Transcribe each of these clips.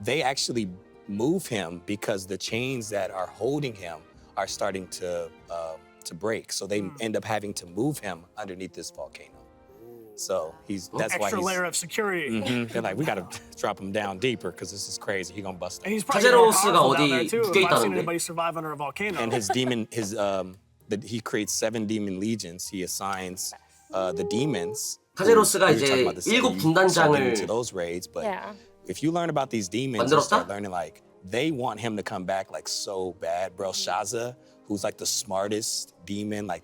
they actually move him because the chains that are holding him are starting to break. So they end up having to move him underneath this volcano. So that's why Extra layer of security. They're like, we gotta drop him down deeper because this is crazy. He gonna bust And us. he's probably more 타제로스가 powerful down there 어디 too. 묶여 If I've seen 있다는데. anybody survive under a volcano. And his demon, he creates 7 demon legions. He assigns the demons. 타제로스가 who you're talking 이제 about the city, 일곱 you start getting 분단장을 into those raids, but Yeah. if you learn about these demons, you 만들었다? start learning like they want him to come back like so bad. Belshazzar, who's like the smartest demon, like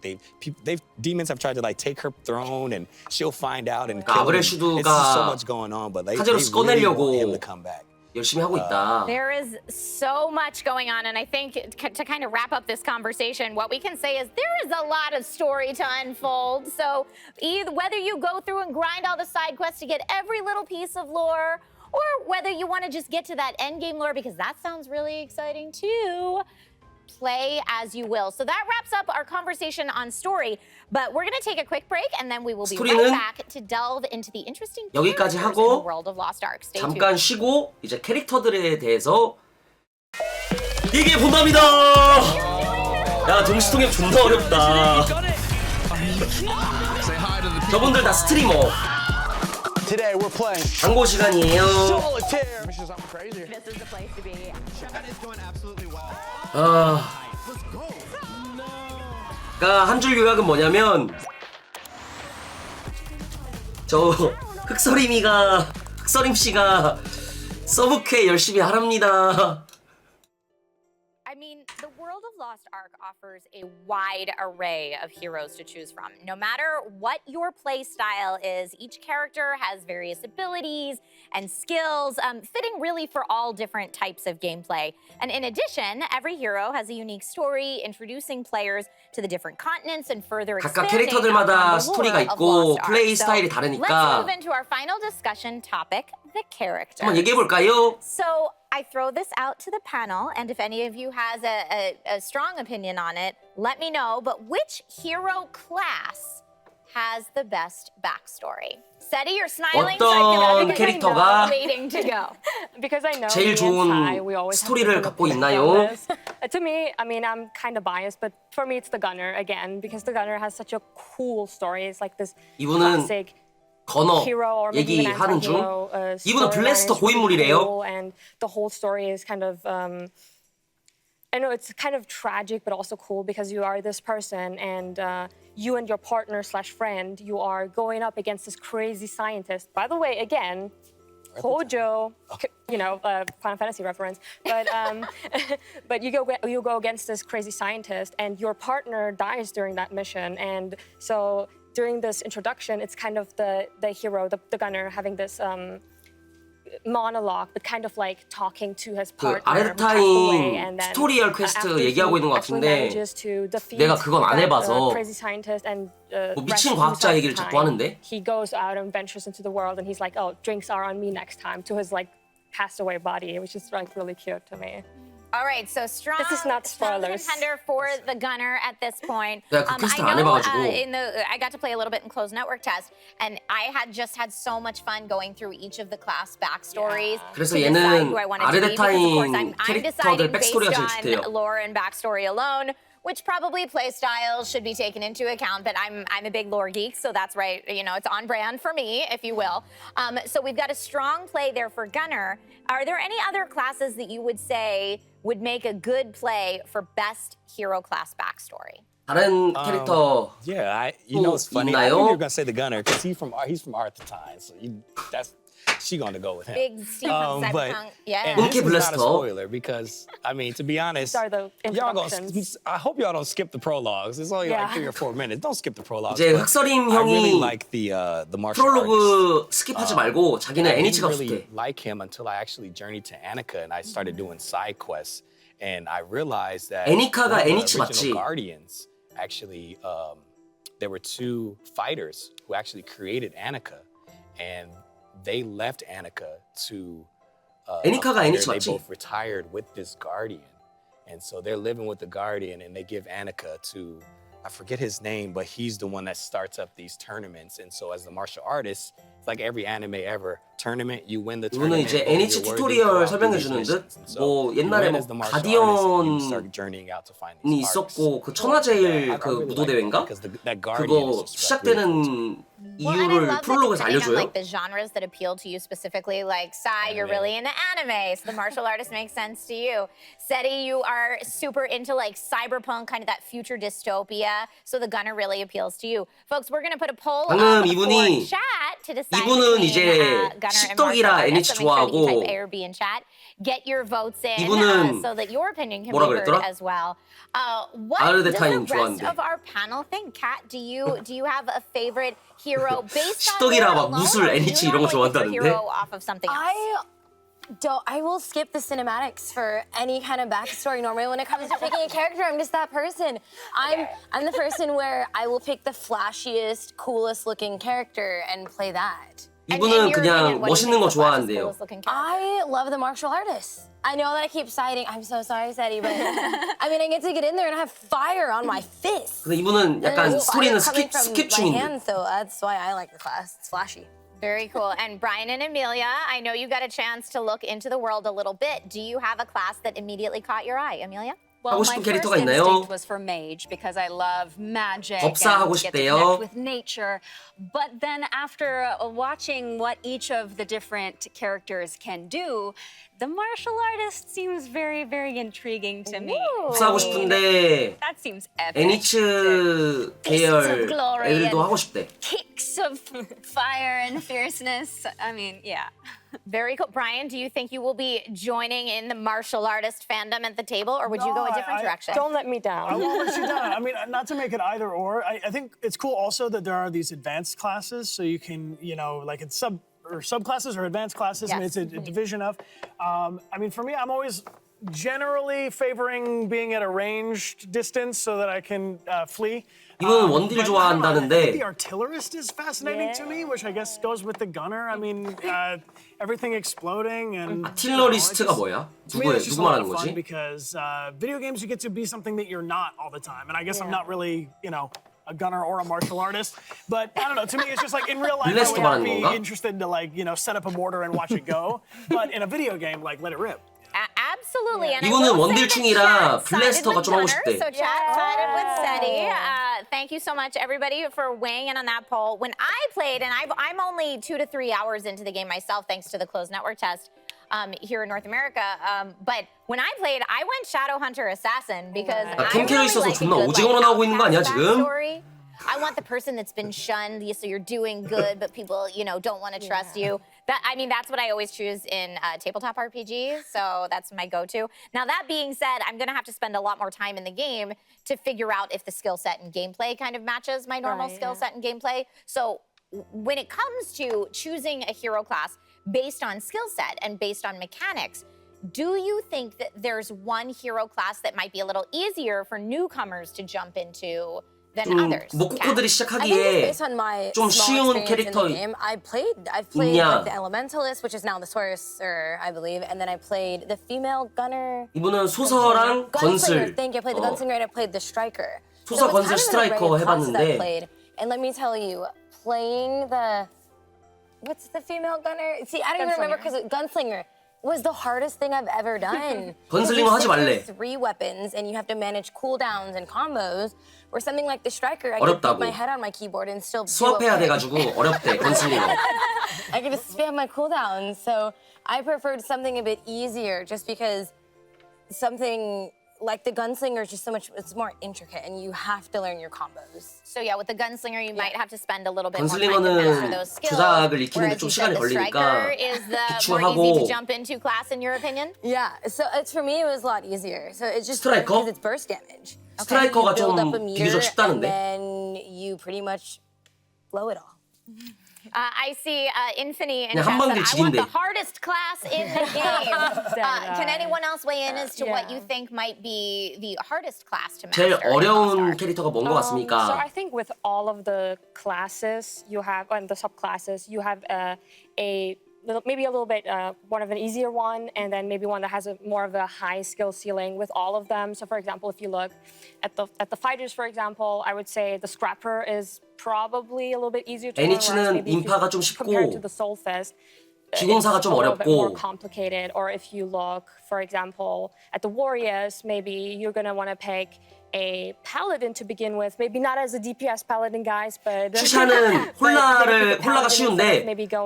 demons have tried to like take her throne, and she'll find out and kill him. It's just so much going on, but they 타제로스 really 꺼내려고 want him to come back. 열심히 하고 있다. There is so much going on, and I think to kind of wrap up this conversation, what we can say is there is a lot of story to unfold. So whether you go through and grind all the side quests to get every little piece of lore, or whether you want to just get to that end game lore, because that sounds really exciting too, play as you will. So that wraps up our conversation on story, but we're going to take a quick break, and then we will be right back to delve into the interesting 여기까지 characters in the 하고 world of Lost Ark. Stay tuned. 잠깐 쉬고 이제 캐릭터들에 대해서 얘기해 본답니다. 야, 동시통역 존나 어렵다. 저분들 다 스트리머. Today we're playing 광고 시간이에요. solitaire. This is something crazy. This is the place to be. That is going absolutely well. 그러니까 한 줄 요약은 뭐냐면 저 흑서림 씨가 서브퀘 열심히 하랍니다. I mean, the world of Lost Ark offers a wide array of heroes to choose from. No matter what your play style is, each character has various abilities and skills, fitting really for all different types of gameplay. And in addition, every hero has a unique story, introducing players to the different continents and further 각각 expanding 캐릭터들마다 upon the 스토리가 lore of 있고 Lost Ark. 플레이 So 스타일이 let's 다르니까 move into our final discussion topic, the characters. 한번 얘기해 볼까요? So I throw this out to the panel, and if any of you has a strong opinion on it, let me know. But which hero class has the best backstory? Seti, you're smiling, so I feel 어떤 like 캐릭터가 waiting to go. Because I know 제일 me and 좋은 Ty, we always have 스토리를 different 갖고 opinions 있나요? on this. To me, I mean, I'm kind of biased, but for me, it's the Gunner again, because the Gunner has such a cool story. It's like this 이분은 classic 건어 hero or maybe even 얘기하는 중 anti-hero 이분은 storyline. 블래스터 It's really 고인물이래요. cool, and the whole story is kind of I know it's kind of tragic but also cool because you are this person and you and your partner slash friend, you are going up against this crazy scientist. By the way, again, Hojo, you know, Final Fantasy reference, but but you go against this crazy scientist and your partner dies during that mission, and so during this introduction, it's kind of the hero, the gunner, having this monologue, but kind of like talking to his 그 partner. 아르타인 튜토리얼 퀘스트 얘기하고 있는 것 같은데 내가 그건 안 해봐서 뭐 미친 과학자 얘기를 자꾸 하는데 He goes out and ventures into the world, and he's like, "Oh, drinks are on me next time," to his like passed away body, which is like really cute to me. All right, so strong, This is not strong spoilers. contender for the Gunner at this point. 내가 그 퀘스트를 안 I know 해봐가지고 I got to play a little bit in closed network test, and I had so much fun going through each of the class backstories. 그래서 to decide 얘는 who I wanted to be, because, of course, 아르데타인 I'm 캐릭터들 deciding 백스토리가 제일 based 좋대요. on lore and backstory alone, which probably play styles should be taken into account, but I'm a big lore geek, so that's right, you know, it's on brand for me, if you will. So we've got a strong play there for Gunner. Are there any other classes that you would say would make a good play for best hero class backstory? 다른 캐릭터 Yeah, you know it's funny. I 있나요? knew you were gonna say the Gunner because he's from Arthur Time, so she gonna go with him. Big steampunk, but cyberpunk, yeah. and this is not a 블래스터. spoiler because I mean, to be honest, These are the y'all introductions. I hope y'all don't skip the prologues. It's only like Yeah. 3 or 4 minutes. Don't skip the prologues. 이제 but 흑서림 I really 형이 like the martial artists. 프롤로그 스킵하지 말고 자기는 I 애니치가 didn't really 없대. like him until I actually journeyed to Annika and I started doing side quests, and I realized that 애니카가 one of the 애니치 맞지? original Guardians actually there were 2 fighters who actually created Annika, and they left Annika to 애니카가 a fighter. 애니치 They 맞지? both retired with this Guardian, and so they're living with the Guardian, and they give Annika to, I forget his name, but he's the one that starts up these tournaments. And so as the martial artist, It's like every anime ever. Tournament, you win the 이분은 tournament. 이제 NH 튜토리얼 설명해 주는 듯. 뭐 옛날에 뭐 가디언이 있었고 그 천하제일 그 무도 대회인가? 그거 시작되는 이유를 프롤로그에서 알려줘요. Like the genres that appeal to you specifically, like Sai, you're really into anime, so the martial artist makes sense to you. Seti, you are super into like cyberpunk, kind of that future dystopia, so the gunner really appeals to you. Folks, we're gonna put a poll up 방금 for 이분이 chat to decide 이분은 between 이제 gunner and 십덕이라 martial NH artist. So make sure that you 좋아하고 type A or B in chat. Get your votes in 이분은 so that your opinion can be 뭐라 heard 그랬더라? as well. What does the 아르데타인 rest 좋아한대. of our panel think? Kat, do you have a favorite hero based on 십덕이라 lore 막 alone, 무술, or do you NH 이런 거 normally pick 좋아한다는데? your hero off of something else? I will skip the cinematics for any kind of backstory. Normally, when it comes to picking a character, I'm just that person. I'm the person where I will pick the flashiest, coolest looking character and play that. 이분은 그냥 멋있는 거 좋아한대요. I love the martial artists. I know that I keep citing. I'm so sorry, Seti, but I mean, I get to get in there and have fire on my fist. 근데 이분은 약간 스토리는 스킵 my 중인데. hand, so that's why I like the class. It's flashy. Very cool. And Brian and Amelia, I know you got a chance to look into the world a little bit. Do you have a class that immediately caught your eye, Amelia? Well, 하고 my 싶은 first 캐릭터가 있나요? instinct was for mage because I love magic 법사 하고 and get to 싶대요. connect with nature. But then after watching what each of the different characters can do, the martial artist seems very, very intriguing to me. 법사 하고 싶은데 That seems epic. NH 계열 애들도 하고 싶대. Kicks of fire and fierceness. I mean, yeah. Very cool. Brian, do you think you will be joining in the martial artist fandom at the table, or would you go a different direction? Don't let me I down. won't let you down. I mean, not to make it either or. I think it's cool also that there are these advanced classes, so you can, like it's subclasses or advanced classes. I mean, it's a division of. I mean, for me, I'm always generally favoring being at a ranged distance so that I can flee. 이분은 원딜 But I think 좋아한다는데 the artillerist is fascinating to me, which I guess goes with the gunner. I mean, everything exploding and. 아틸러리스트가 뭐야? To me, 누구야? it's just 누구 a lot 말하는 of fun 거지? because video games you get to be something that you're not all the time, and I guess I'm not really, a gunner or a martial artist. But I don't know. To me, it's just like in real life, I 블레스트 would 말하는 be 건가? interested to set up a mortar and watch it go. But in a video game, let it rip. Absolutely. And I 이분은 will say that 원딜충이라 chat sided 블래스터가 with 좀 하고 Gunner, 싶대. So chat sided with Seti. Thank you so much, everybody, for weighing in on that poll. When I played, and I'm only 2 to 3 hours into the game myself, thanks to the closed network test here in North America. But when I played, I went Shadowhunter Assassin because I 캠캐로 really 있어서 like a 존나 good, 오징어로 나오고 있는 거 아니야, outcast 지금? backstory. I want the person that's been shunned, so you're doing good, but people, don't want to trust you. That's what I always choose in tabletop RPGs, so that's my go-to. Now, that being said, I'm going to have to spend a lot more time in the game to figure out if the skill set and gameplay kind of matches my normal skill set and gameplay. So when it comes to choosing a hero class based on skill set and based on mechanics, do you think that there's one hero class that might be a little easier for newcomers to jump into than others? 목코들이 I think it's 시작하기에 based on my 좀 small 쉬운 experience in 캐릭터 the game. I've played 있냐? like the Elementalist, which is now the Sorcerer, I believe, and then I played the female gunner. 이분은 소서랑 건슬. Gunslinger. Thank you. I played the Gunslinger and I played the Striker. 소서, So it's 건슬, kind of an array 스트라이커 of classes 해봤는데. I've played. And let me tell you, playing what's the female gunner? See, I don't even remember because Gunslinger was the hardest thing I've ever done. 건슬링어 하지 말래. 3 weapons and you have to manage cooldowns and combos. Or something like the Striker, I could put 어렵다고. my head on my keyboard and still do 수업해야 okay. 돼가지고 어렵대, 건슬링어. I could just spam my cooldowns. So I preferred something a bit easier just because something like the Gunslinger is just it's more intricate and you have to learn your combos. So yeah, with the Gunslinger, you might have to spend a little bit more time to master 건슬링어는 those skills. 조작을 익히는데 Whereas 좀 you said 시간이 the 걸리니까 Striker is the more 기초하고 easy to jump into class, in your opinion? Yeah, so it's for me it was a lot easier. So it's just 스트라이커? because it's burst damage. 스트라이커가 You build 좀 up a meter 비교적 and 쉽다는데. then you pretty much blow it all. I see Infinity and 그냥 한 chat 방에 said, I want 지긴대. the hardest class in the game. Can anyone else weigh in as to what you think might be the hardest class to master? 제일 in 어려운 All-Star? 캐릭터가 뭔 것 So 같습니까? I think with all of the classes you have, and the subclasses, you have a maybe a little bit one of an easier one, and then maybe one that has more of a high skill ceiling with all of them. So for example, if you look at the fighters, for example, I would say the Scrapper is probably a little bit easier to learn, whereas 애니치는 maybe if you 인파가 좀 compare to 쉽고 the Soul Fist, 기공사가 it's 좀 a little bit more 어렵고 complicated. Or if you look, for example, at the Warriors, maybe you're gonna want to pick a paladin to begin with. Maybe not as a DPS paladin, guys, but 슈샤는 홀라가 쉬운데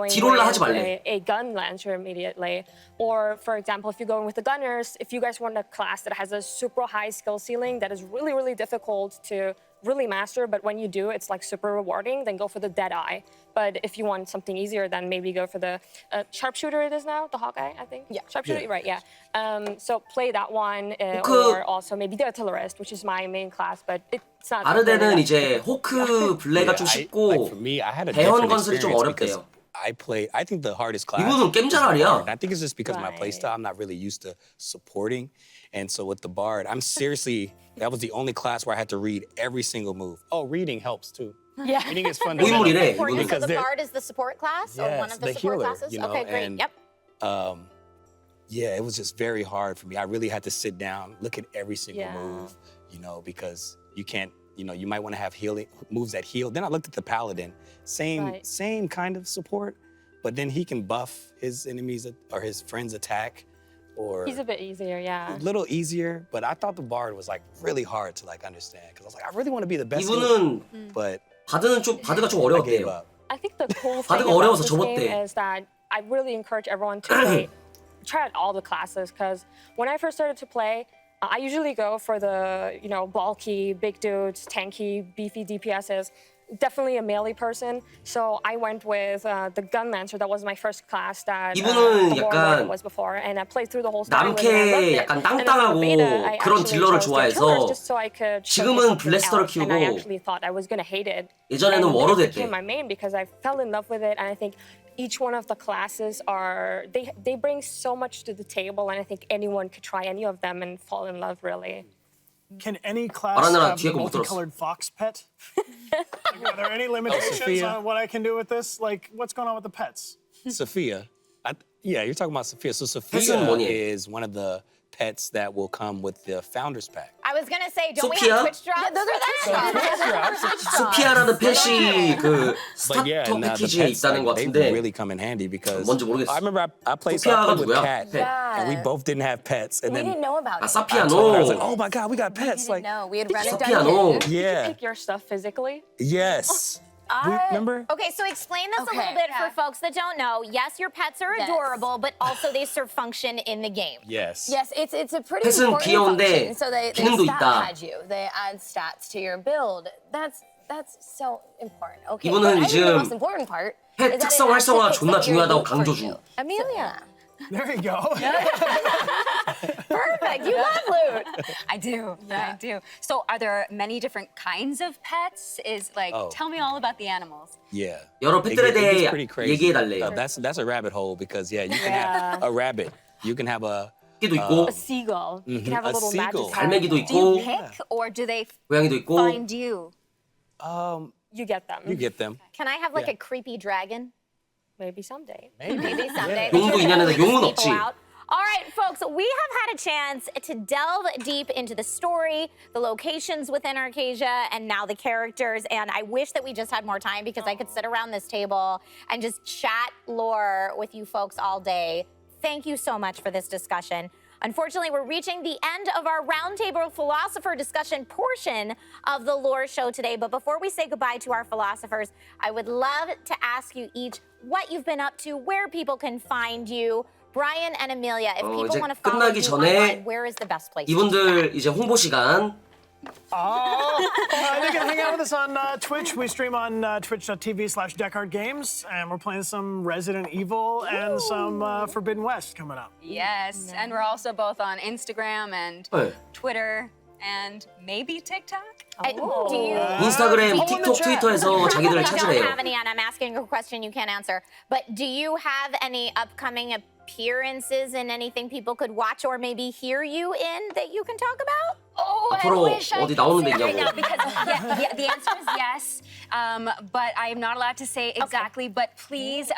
딜홀라 하지 말래. a gun lancer immediately. Or for example, if you're going with the gunners, if you guys want a class that has a super high skill ceiling that is really, really difficult to really master, but when you do, it's like super rewarding, then go for the Deadeye. But if you want something easier, then maybe go for the sharpshooter it is now, the Hawkeye, I think. Yeah. Sharpshooter, right, yeah. So play that one, or also maybe the Artillerist, which is my main class, but it's not. 아르데는 이제 호크 블레가 좀 쉽고 for me, I had a 대원 different 건슬이 좀 experience because 어렵대요. I think the hardest class. 이분은 겜자랄이야. I think it's just because of my playstyle. I'm not really used to supporting. And so with the Bard, I'm seriously, that was the only class where I had to read every single move. Oh, reading helps too. Yeah. Reading is fun to 고인물이래. So because the they're- Bard is the support class, or one Yes, of the the support healer, classes? you know, Okay, great. and- Yep. Yeah, it was just very hard for me. I really had to sit down, look at every single Yeah. move, you know, because you can't, you know, you might want to have healing moves that heal. Then I looked at the Paladin, same kind of support, but then he can buff his enemies or his friends' attack, or He's a bit easier, yeah. a little easier. But I thought the Bard was like really hard to like understand because I was like, I really want to be the best healer, 이분은 but 바드가 좀 I gave 어려웠대요. up. I think the cool thing 다들 about 어려워서 this 접었대. game is that I really encourage everyone to try out all the classes, because when I first started to play, I usually go for the, bulky, big dudes, tanky, beefy DPSs. Definitely a melee person, so I went with the Gun Lancer. That was my first class that 이분은 the 약간 was before, and I played through the whole story with it, and I loved 남캐 it. 약간 And then for 땅땅하고 beta, I 그런 actually 딜러를 chose the 좋아해서 killers just so I could 지금은 showcase something 블래스터를 else, and I 키우고 actually thought I was gonna hate it. 예전에는 And 워로 it 됐대. became my main because I fell in love with it, and I think each one of the classes they bring so much to the table, and I think anyone could try any of them and fall in love really. Can any class 말하느라 have 뒤에 a 거 못 들었어. multicolored fox pet? Are there any limitations Sophia. on what I can do with this? Like, what's going on with the pets? Sophia. Yeah, you're talking about Sophia. So 펫은 Sophia 뭐니? is one of the pets that will come with the Founders Pack. I was gonna say, don't we Sophia? have Twitch drops those for are that? 소피아라는 펫이 그 But yeah, 스타터 and the 패키지에 pets, 있다는 것 they 같은데 really come in handy because 뭔지 모르겠어. I remember I played 소피아가 with 누구야? Cat, 펫. and we both didn't have pets, and We then didn't know about 아 it. I told her, I was like, 사피아노. oh my God, we got pets! We Like, didn't know. We had rented 사피아노. dungeons. yeah, Pick your stuff physically. yes. Remember? Okay, so explain this a Okay. little bit for folks that don't know. Yes, your pets are Yes. adorable, but also they serve function in the game. Yes. Yes, it's a pretty 펫은 important 귀여운데 function. So they 기능도 stat 있다. pad you. They add stats to your build. That's so important. Okay, 이분은 but I think the 지금 most important part 펫 is that it 특성 활성화 actually 존나 fits your 중요하다고 look for 강조 you. 중. Amelia. There you go. Perfect. You love loot. I do. I do. So, are there many different kinds of pets? Tell me all about the animals. Yeah. 여러 It 펫들에 gets- it 대해 gets pretty crazy. 얘기해달래요. That's a rabbit hole because you can have a rabbit, you can have a 토끼도 있고 A seagull. You can have a a little seagull. magic. 갈매기도 Do you 있고 pick, or do they 고양이도 있고 find you? You get them. you get them. Can I have like a creepy dragon? Maybe someday. Maybe someday. 용도 있냐는데 용은 People 없지. out. All right, folks, we have had a chance to delve deep into the story, the locations within Arcadia, and now the characters. And I wish that we just had more time because I could sit around this table and just chat lore with you folks all day. Thank you so much for this discussion. Unfortunately, we're reaching the end of our roundtable philosopher discussion portion of the lore show today. But before we say goodbye to our philosophers, I would love to ask you each what you've been up to, where people can find you. Brian and Amelia, if people 이제 want to follow 끝나기 you 전에 online, where is the best place? 이분들 이제 홍보 시간. They can hang out with us on Twitch. We stream on twitch.tv/DecardGames, and we're playing some Resident Evil and some Forbidden West coming up. Yes, and we're also both on Instagram and 네. Twitter and maybe TikTok. Do you? 인스타그램, in the 틱톡, chat. 트위터에서 자기들을 I don't 찾으래요. have any, and I'm asking a question you can't answer. But do you have any upcoming appearances in anything people could watch or maybe hear you in that you can talk about? Oh, 앞으로 I wish I 어디 could 나오는 say 데 right 있냐고. now because the answer is yes, but I am not allowed to say exactly. But please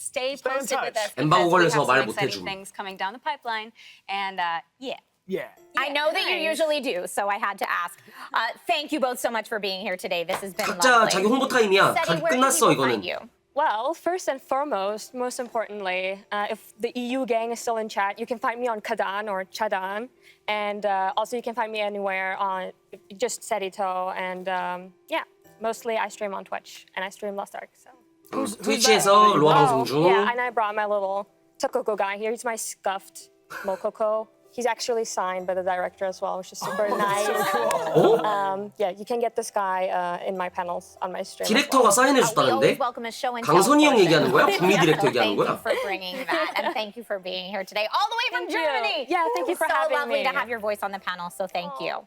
stay in posted with touch. us 엠바고 because we have 걸려서 some 말을 못 exciting 해줌. things coming down the pipeline. And yeah. Yeah. I know that you usually do, so I had to ask. Thank you both so much for being here today. This has been 각자 lovely. 자기 홍보 타임이야. Seti, where can 끝났어 people 이거는. find you? Well, first and foremost, most importantly, if the EU gang is still in chat, you can find me on Kadan or Chadan. And also you can find me anywhere on just Sedito. And yeah, mostly I stream on Twitch and I stream Lost Ark. So. 트위치에서 로아 방송 Oh, 중. yeah, and I brought my little Tokoko guy here. He's my scuffed Mokoko. He's actually signed by the director as well, which is super nice. Yeah, you can get this guy in my panels on my stream. 디렉터가 사인해 We always 줬다는데? welcome a show and tell 강선이 형 person. 얘기하는 거야? 북미 디렉터 얘기하는 Thank you 거야? for bringing that, and thank you for being here today, all the way from Thank you. Germany. Yeah, thank you for so having lovely me. to have your voice on the panel. So thank you.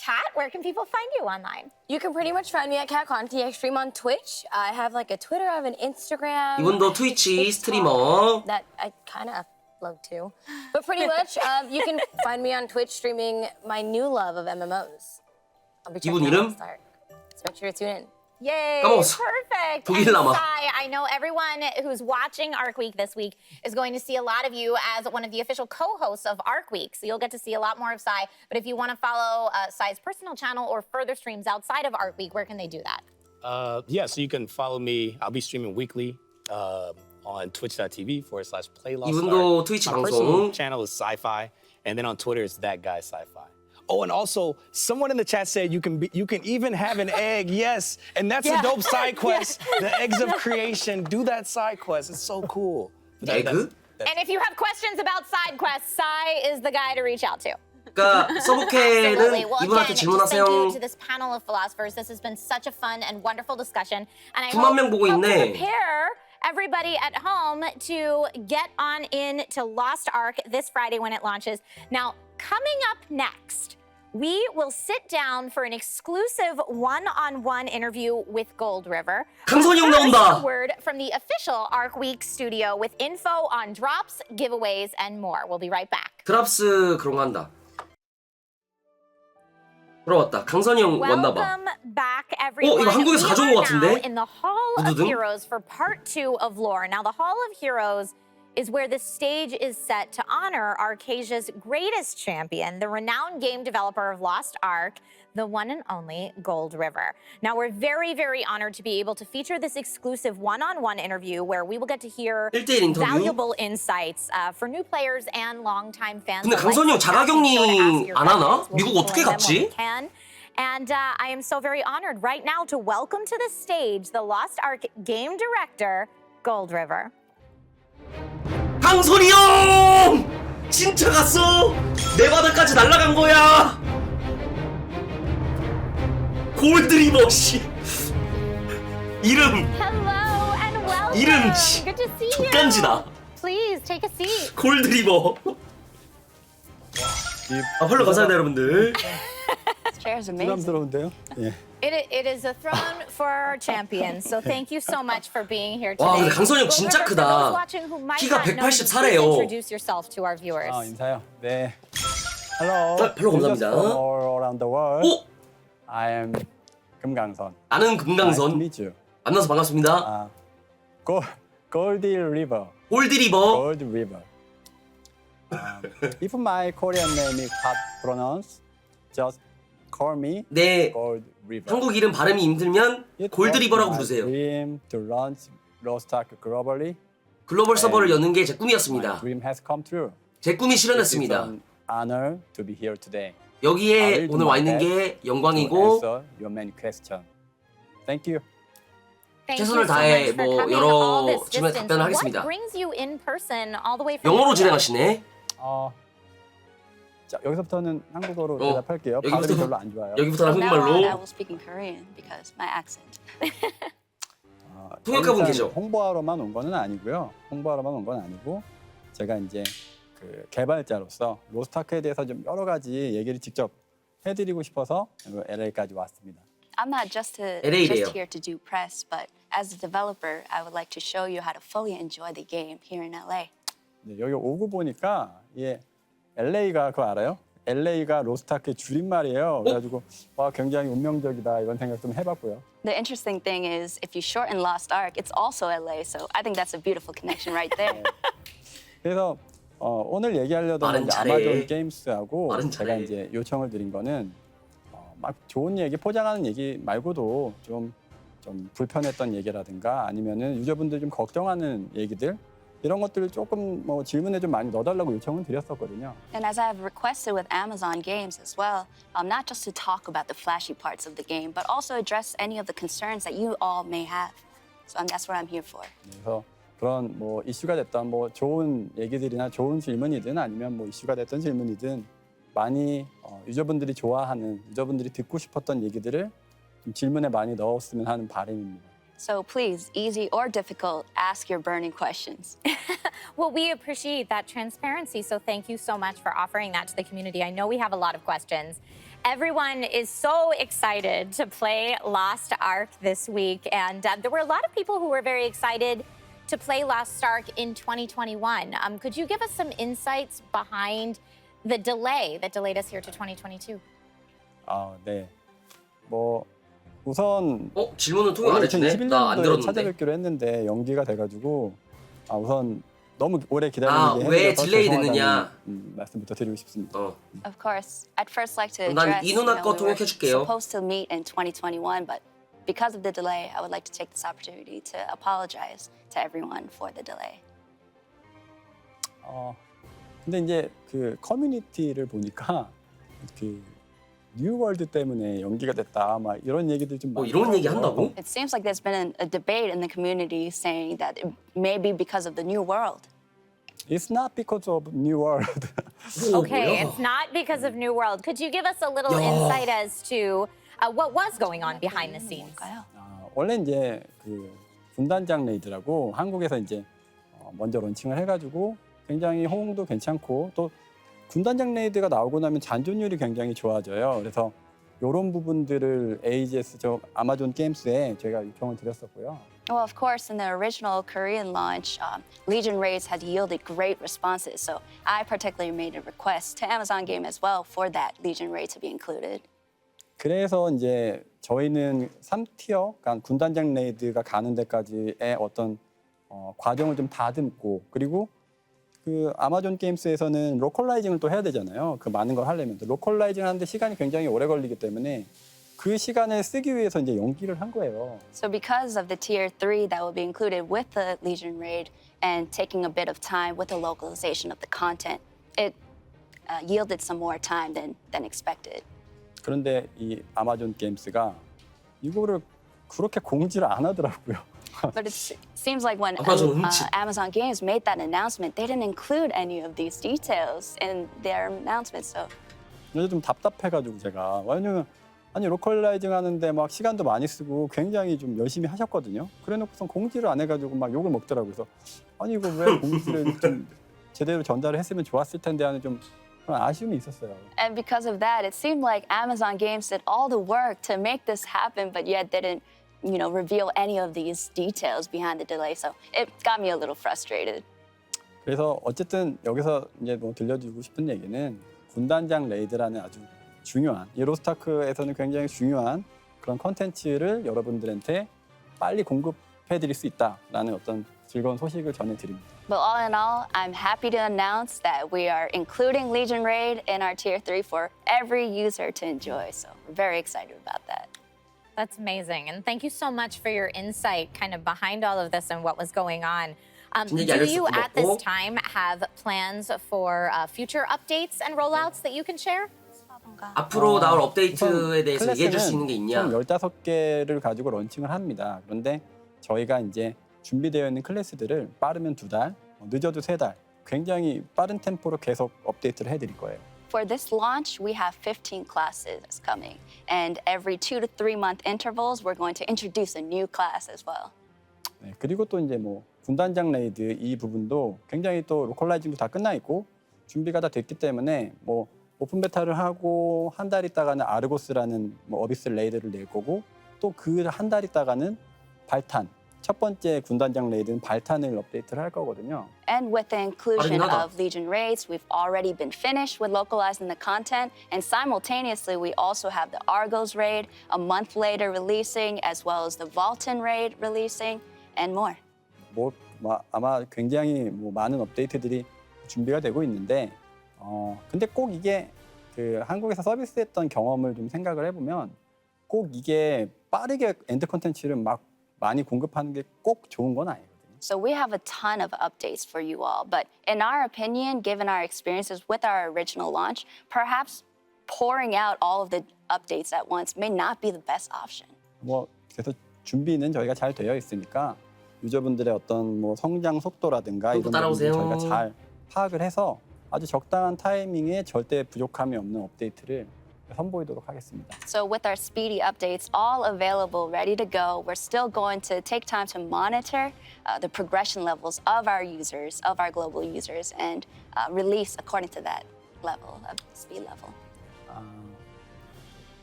Kat, where can people find you online? You can pretty much find me at Cat Conti. I stream on Twitch. I have like a Twitter, I have an Instagram. 이분도 트위치 스트리머. That I kind of upload too. But pretty much, you can find me on Twitch streaming my new love of MMOs. I'll be checking 이분 out 이름? Lost Ark. So make sure to tune in. Yay! 까먹었어. Perfect. 독일 And 남아. Sai, I know everyone who's watching Arc Week this week is going to see a lot of you as one of the official co-hosts of Arc Week. So you'll get to see a lot more of Sai. But if you want to follow Sai's personal channel or further streams outside of Arc Week, where can they do that? Yeah, so you can follow me. I'll be streaming weekly on twitch.tv/play Lost 이분도 Ark. 트위치 My personal 방송. channel is sci-fi, and then on Twitter it's that guy sci-fi. Oh, and also someone in the chat said you can even have an egg. Yes, and that's a dope side quest. The eggs of creation. Do that side quest. It's so cool. 에그? And if you have questions about side quests, Sai is the guy to reach out to. 그러니까 Absolutely. 서브캐는 Well, 이분한테 again, just thank you 질문하세요. to this panel of philosophers. This has been such a fun and wonderful discussion. And I 9만 명 보고 hope to 있네. prepare everybody at home to get on in to Lost Ark this Friday when it launches. Now, coming up next, we will sit down for an exclusive one-on-one interview with Gold River. 강선이 형 First, 나온다. a word from the official Arc Week studio with info on drops, giveaways, and more. We'll be right back. 드랍스 그런 거 한다. 돌아왔다. 강선이 형 왔나 봐. Welcome back, everyone. 이거 한국에서 We 가져온 are 것 같은데? now in the Hall of 두두둥? Heroes for Part 2 of Lore. Now, the Hall of Heroes is where the stage is set to honor Arcasia's greatest champion, the renowned game developer of Lost Ark, the one and only Gold River. Now, we're very, very honored to be able to feature this exclusive one-on-one interview where we will get to hear 1대1 인터뷰? valuable insights for new players and longtime fans. 근데 alike. 강선이 형 자가격리 So to ask your 안 하나? questions, we'll 미국 be 어떻게 pulling them when we 갔지? can. And I am so very honored right now to welcome to the stage the Lost Ark game director, Gold River. 강선이 형! 진짜 갔어! 내 바닥까지 날아간 거야! 골드리버 씨! 이름 Hello and welcome. 이름 Good to see you. 족간지다. Please take a seat. 골드리버. 팔로 감사합니다 여러분들. Chair's amazing. 부담스러운데요? 예. It is a throne for our champions. So thank you so much for being here 와, today. 근데 강선이 형 진짜 Gold River, 크다. for those watching who might 키가 not know you, 184 please 래요. introduce yourself to our viewers. 인사요. 네. Hello. 팔로 감사합니다. From all around the world. 오! I am 금강선. 나는 Nice to 금강선. meet you. 만나서 반갑습니다. Goldie River. 골드리버. Gold River. If my Korean name is hard to pronounce, just call me 네, Gold River. 한국 이름 발음이 힘들면 It 골드리버라고 was my 부르세요. dream to launch Rostock globally. 글로벌 서버를 여는 게 제 My 꿈이었습니다. dream has come true. 제 꿈이 It's 실현했습니다. an honor to be here today. I 여기에 will do 오늘 와 my 있는 best 게 to 영광이고 answer your many questions. Thank you. Thank 최선을 you so 다해 much for 뭐 coming 여러 all this 질문에 distance. 답변을 What 하겠습니다. brings you in person all the way from 영어로 Korea? 진행하시네. 자, 여기서부터는 한국어로 어, 대답할게요. 여기부터- 발음이 별로 안 좋아요. 여기부터는 From now on, I 한국말로 will speak in Korean because my accent. 통역가분 일단 계셔. 홍보하러만 온 거는 아니고요. 홍보하러만 온 건 아니고 제가 이제 그 개발자로서 로스트아크에 대해서 좀 여러 가지 얘기를 직접 해드리고 싶어서 LA까지 왔습니다. I'm not just LA래요. here to do press, but as a developer, I would like to show you how to fully enjoy the game here in LA. 네, 여기 오고 보니까 예, LA가 그거 알아요? LA가 로스트아크의 줄임말이에요. 그래가지고 와 굉장히 운명적이다 이런 생각 좀 해봤고요. The interesting thing is, if you shorten Lost Ark, it's also LA. So I think that's a beautiful connection right there. 그래서 오늘 얘기하려던 빠른 이제 차례. 아마존 게임스하고 빠른 제가 차례. 이제 요청을 드린 거는 막 좋은 얘기 포장하는 얘기 말고도 좀 불편했던 얘기라든가 아니면은 유저분들 좀 걱정하는 얘기들 이런 것들을 조금 뭐 질문에 좀 많이 넣어달라고 요청은 드렸었거든요. And as I have requested with Amazon games as well, not just to talk about the flashy parts of the game, but also address any of the concerns that you all may have. So that's what I'm here for. 그래서 그런 뭐 이슈가 됐던 뭐 좋은 얘기들이나 좋은 질문이든 아니면 뭐 이슈가 됐던 질문이든 많이 유저분들이 좋아하는 유저분들이 듣고 싶었던 얘기들을 좀 질문에 많이 넣었으면 하는 바람입니다. So please, easy or difficult, ask your burning questions. Well, we appreciate that transparency, so thank you so much for offering that to the community. I know we have a lot of questions. Everyone is so excited to play Lost Ark this week, and there were a lot of people who were very excited to play Lost Ark in 2021. Could you give us some insights behind the delay that delayed us here to 2022? 네. 뭐 우선 질문은 통역 안 해주네. 나 안 2021년도에 들었는데. 찾아뵙기로 했는데 연기가 돼가지고 우선 너무 오래 기다리는 게 왜 힘들어서 딜레이 죄송하다는, 됐느냐. 말씀부터 드리고 싶습니다. Of course, I'd first like to 난 address, 이 누나 거 we were 통역해줄게요. supposed to meet in 2021, but because of the delay, I would like to take this opportunity to apologize to everyone for the delay. 근데 이제 그 커뮤니티를 보니까 그 뉴월드 때문에 연기가 됐다 막 이런 얘기들 좀 많이 이런 얘기 하더라고요. 한다고? It seems like there's been a debate in the community saying that it may be because of the new world. It's not because of New World. Okay, it's not because of New World. Could you give us a little insight as to what was going on behind the scenes? 원래 이제 그 군단장 레이드라고 한국에서 이제 먼저 런칭을 해가지고 굉장히 호응도 괜찮고 또 군단장 레이드가 나오고 나면 잔존율이 굉장히 좋아져요. 그래서 이런 부분들을 AGS 저 아마존 게임스에 저희가 요청을 드렸었고요. Well, of course, in the original Korean launch, Legion raids had yielded great responses. So I particularly made a request to Amazon Game as well for that Legion raid to be included. 그래서 이제 저희는 3티어, 그러니까 군단장 레이드가 가는 데까지의 어떤 과정을 좀 다듬고 그리고 그 아마존 게임스에서는 로컬라이징을 또 해야 되잖아요. 그 많은 걸 하려면 로컬라이징 하는데 시간이 굉장히 오래 걸리기 때문에 그 시간을 쓰기 위해서 이제 연기를 한 거예요. So because of the tier 3 that will be included with the Legion raid and taking a bit of time with the localization of the content, it yielded some more time than expected. 그런데 이 아마존 게임스가 이거를 그렇게 공지를 안 하더라고요. But it seems like when Amazon Games made that announcement, they didn't include any of these details in their announcement. So 그래서 좀 답답해가지고 제가 왜냐면 아니 로컬라이징 하는데 막 시간도 많이 쓰고 굉장히 좀 열심히 하셨거든요. 그래놓고선 공지를 안 해가지고 막 욕을 먹더라고요. 그래서 아니 이거 왜 공지를 좀 제대로 전달을 했으면 좋았을 텐데 하는 좀 그런 아쉬움이 있었어요. And because of that, it seemed like Amazon Games did all the work to make this happen, but yet didn't, reveal any of these details behind the delay. So it got me a little frustrated. 그래서 어쨌든 여기서 이제 뭐 들려주고 싶은 얘기는 군단장 레이드라는 아주 중요한 이 로스트아크에서는 굉장히 중요한 그런 컨텐츠를 여러분들한테 빨리 공급해드릴 수 있다라는 어떤 즐거운 소식을 전해드립니다. But all in all, I'm happy to announce that we are including Legion Raid in our Tier 3 for every user to enjoy. So we're very excited about that. That's amazing. And thank you so much for your insight kind of behind all of this and what was going on. Do you at this time have plans for future updates and rollouts that you can share? 앞으로 나올 업데이트에 대해서 얘기해 줄 수 있는 게 있냐? 총 15개를 가지고 런칭을 합니다. 그런데 저희가 이제 준비되어 있는 클래스들을 빠르면 2달, 늦어도 3달 굉장히 빠른 템포로 계속 업데이트를 해드릴 거예요. For this launch, we have 15 classes coming. And every 2 to 3 month intervals, we're going to introduce a new class as well. 네, 그리고 또 이제 뭐 군단장 레이드 이 부분도 굉장히 또 로컬라이징도 다 끝나 있고 준비가 다 됐기 때문에 뭐 오픈 베타를 하고 한 달 있다가는 아르고스라는 뭐 어비스 레이드를 낼 거고 또 그 한 달 있다가는 발탄 첫 번째 군단장 레이드는 발탄을 업데이트를 할 거거든요. And with the inclusion 하다. of Legion raids, we've already been finished with localizing the content, and simultaneously we also have the Argos raid a month later releasing, as well as the Vulcan raid releasing, and more. 아마 굉장히 많은 업데이트들이 준비가 되고 있는데, 근데 꼭 이게 그 한국에서 서비스했던 경험을 좀 생각을 해보면 꼭 이게 빠르게 엔드 콘텐츠를 막 많이 공급하는 게 꼭 좋은 건 아니거든요. So we have a ton of updates for you all, but in our opinion, given our experiences with our original launch, perhaps pouring out all of the updates at once may not be the best option. 그래서 준비는 저희가 잘 되어 있으니까 유저분들의 어떤 성장 속도라든가 이런 부분을 저희가 잘 파악을 해서 아주 적당한 타이밍에 절대 부족함이 없는 업데이트를 선보이도록 하겠습니다. So with our speedy updates all available, ready to go, we're still going to take time to monitor the progression levels of our users, of our global users, and release according to that level of speed level.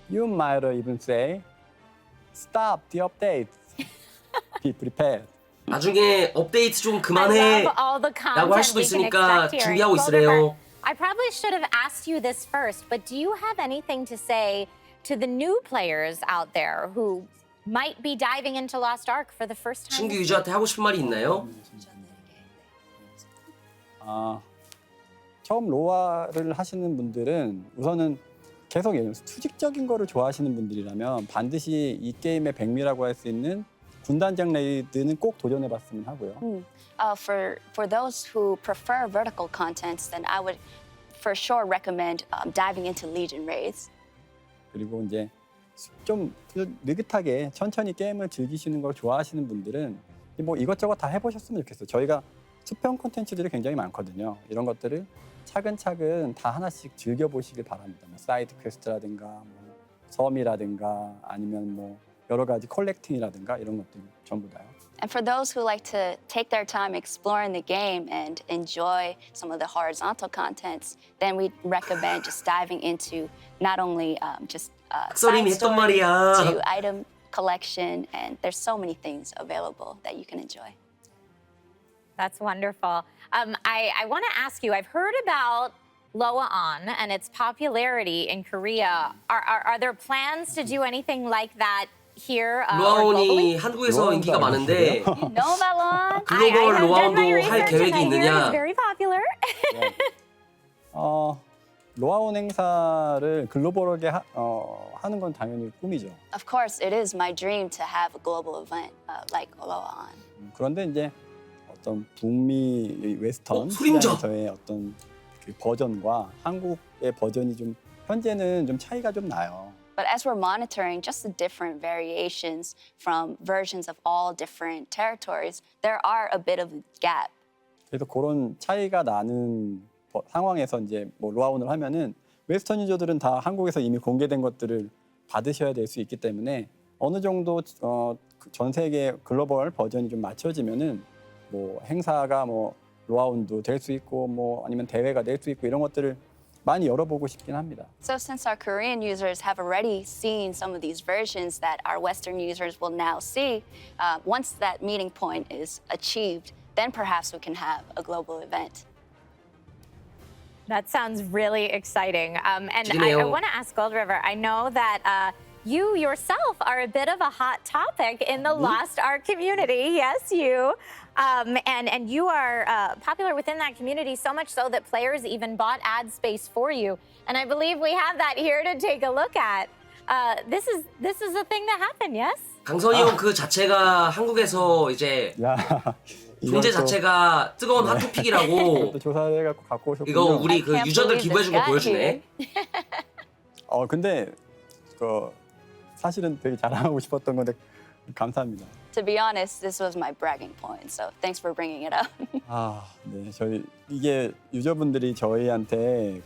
You might even say, stop the updates. Be prepared. 나중에 업데이트 좀 I 그만해 love all the 라고 할 content 수도 we can 있으니까 expect here. 준비하고 Gold River, 있으래요. I probably should have asked you this first, but do you have anything to say to the new players out there who might be diving into Lost Ark for the first time? 신규 유저한테 하고 싶은 말이 있나요? 처음 로아를 하시는 분들은 우선은 계속 수직적인 거를 좋아하시는 분들이라면 반드시 이 게임의 백미라고 할 수 있는 군단장 레이드는 꼭 도전해봤으면 하고요. For those who prefer vertical contents, then I would for sure recommend diving into Legion raids. 그리고 이제 좀 느긋하게 천천히 게임을 즐기시는 걸 좋아하시는 분들은 이것저것 다 해보셨으면 좋겠어요. 저희가 수평 콘텐츠들이 굉장히 많거든요. 이런 것들을 차근차근 다 하나씩 즐겨보시길 바랍니다. 사이드 퀘스트라든가 섬이라든가 아니면 여러 가지 컬렉팅이라든가 이런 것들 전부 다요. And for those who like to take their time exploring the game and enjoy some of the horizontal contents, then we recommend just diving into not only just side 했던 story 말이야. to item collection, and there's so many things available that you can enjoy. That's wonderful. I want to ask you, I've heard about Loa-on and its popularity in Korea. Are there plans to do anything like that here or globally? 로아온이 한국에서 인기가 많은데 No, Balon. 글로벌 로아온도 할 research 계획이 and I hear 있느냐? it's very popular. 로아온 행사를 글로벌하게 하는 건 당연히 꿈이죠. Of course, it is my dream to have a global event like Loa-on. 그런데 이제 어떤 북미 웨스턴 수림자! 시장에서의 어떤 그 버전과 한국의 버전이 좀 현재는 좀 차이가 좀 나요. But as we're monitoring just the different variations from versions of all different territories, there are a bit of a gap. 그래서 그런 차이가 나는 상황에서 이제 로아온을 하면은 웨스턴 유저들은 다 한국에서 이미 공개된 것들을 받으셔야 될 수 있기 때문에 어느 정도 전 세계 글로벌 버전이 좀 맞춰지면은 행사가 로아온도 될 수 있고 아니면 대회가 될 수 있고 이런 것들을 많이 열어보고 싶긴 합니다. So since our Korean users have already seen some of these versions that our Western users will now see, once that meeting point is achieved, then perhaps we can have a global event. That sounds really exciting. And I want to ask Gold River, I know that you yourself are a bit of a hot topic in the Lost Ark community. Yes, you. And you are popular within that community, so much so that players even bought ad space for you. And I believe we have that here to take a look at. This is a thing that happened, yes? 강선이 형 그 자체가 한국에서 이제 존재 자체가 뜨거운 핫토픽이라고 또 조사를 해갖고 갖고 오셨군요. 이거 우리 그 유저들 기부해준 거 보여주네. 근데 사실은 되게 자랑하고 싶었던 건데 감사합니다. To be honest, this was my bragging point, so thanks for bringing it up. 네, 이게 유저분들이 저희한테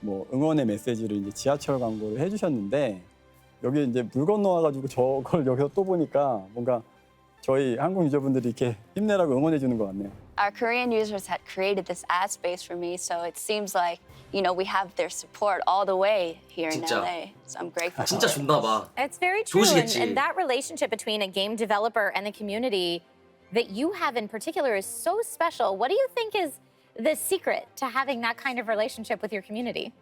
응원의 메시지를 이제 지하철 광고를 해주셨는데 여기 이제 물 건너와가지고 저걸 여기서 또 보니까 뭔가 저희 한국 유저분들이 이렇게 힘내라고 응원해 주는 것 같네요. Our Korean users had created this ad space for me, so it seems like, you know, we have their support all the way here in 진짜. LA. So I'm grateful. 진짜 좋나 봐. It's very true. 좋으시겠지. And that relationship between a game developer and the community that you have in particular is so special. What do you think is the secret to having that kind of relationship with your community?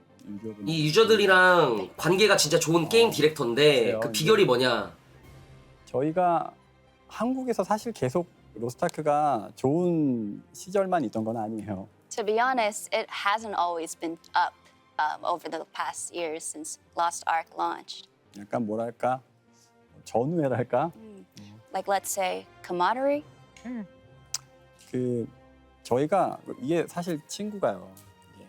이 유저들이랑 관계가 진짜 좋은 게임 디렉터인데 그 비결이 뭐냐? 저희가 한국에서 사실 계속 로스트아크가 좋은 시절만 있던 건 아니에요. To be honest, it hasn't always been up over the past years since Lost Ark launched. 약간 뭐랄까 전우회랄까? Like, let's say, camaraderie. 그 저희가 이게 사실 친구가요. 이게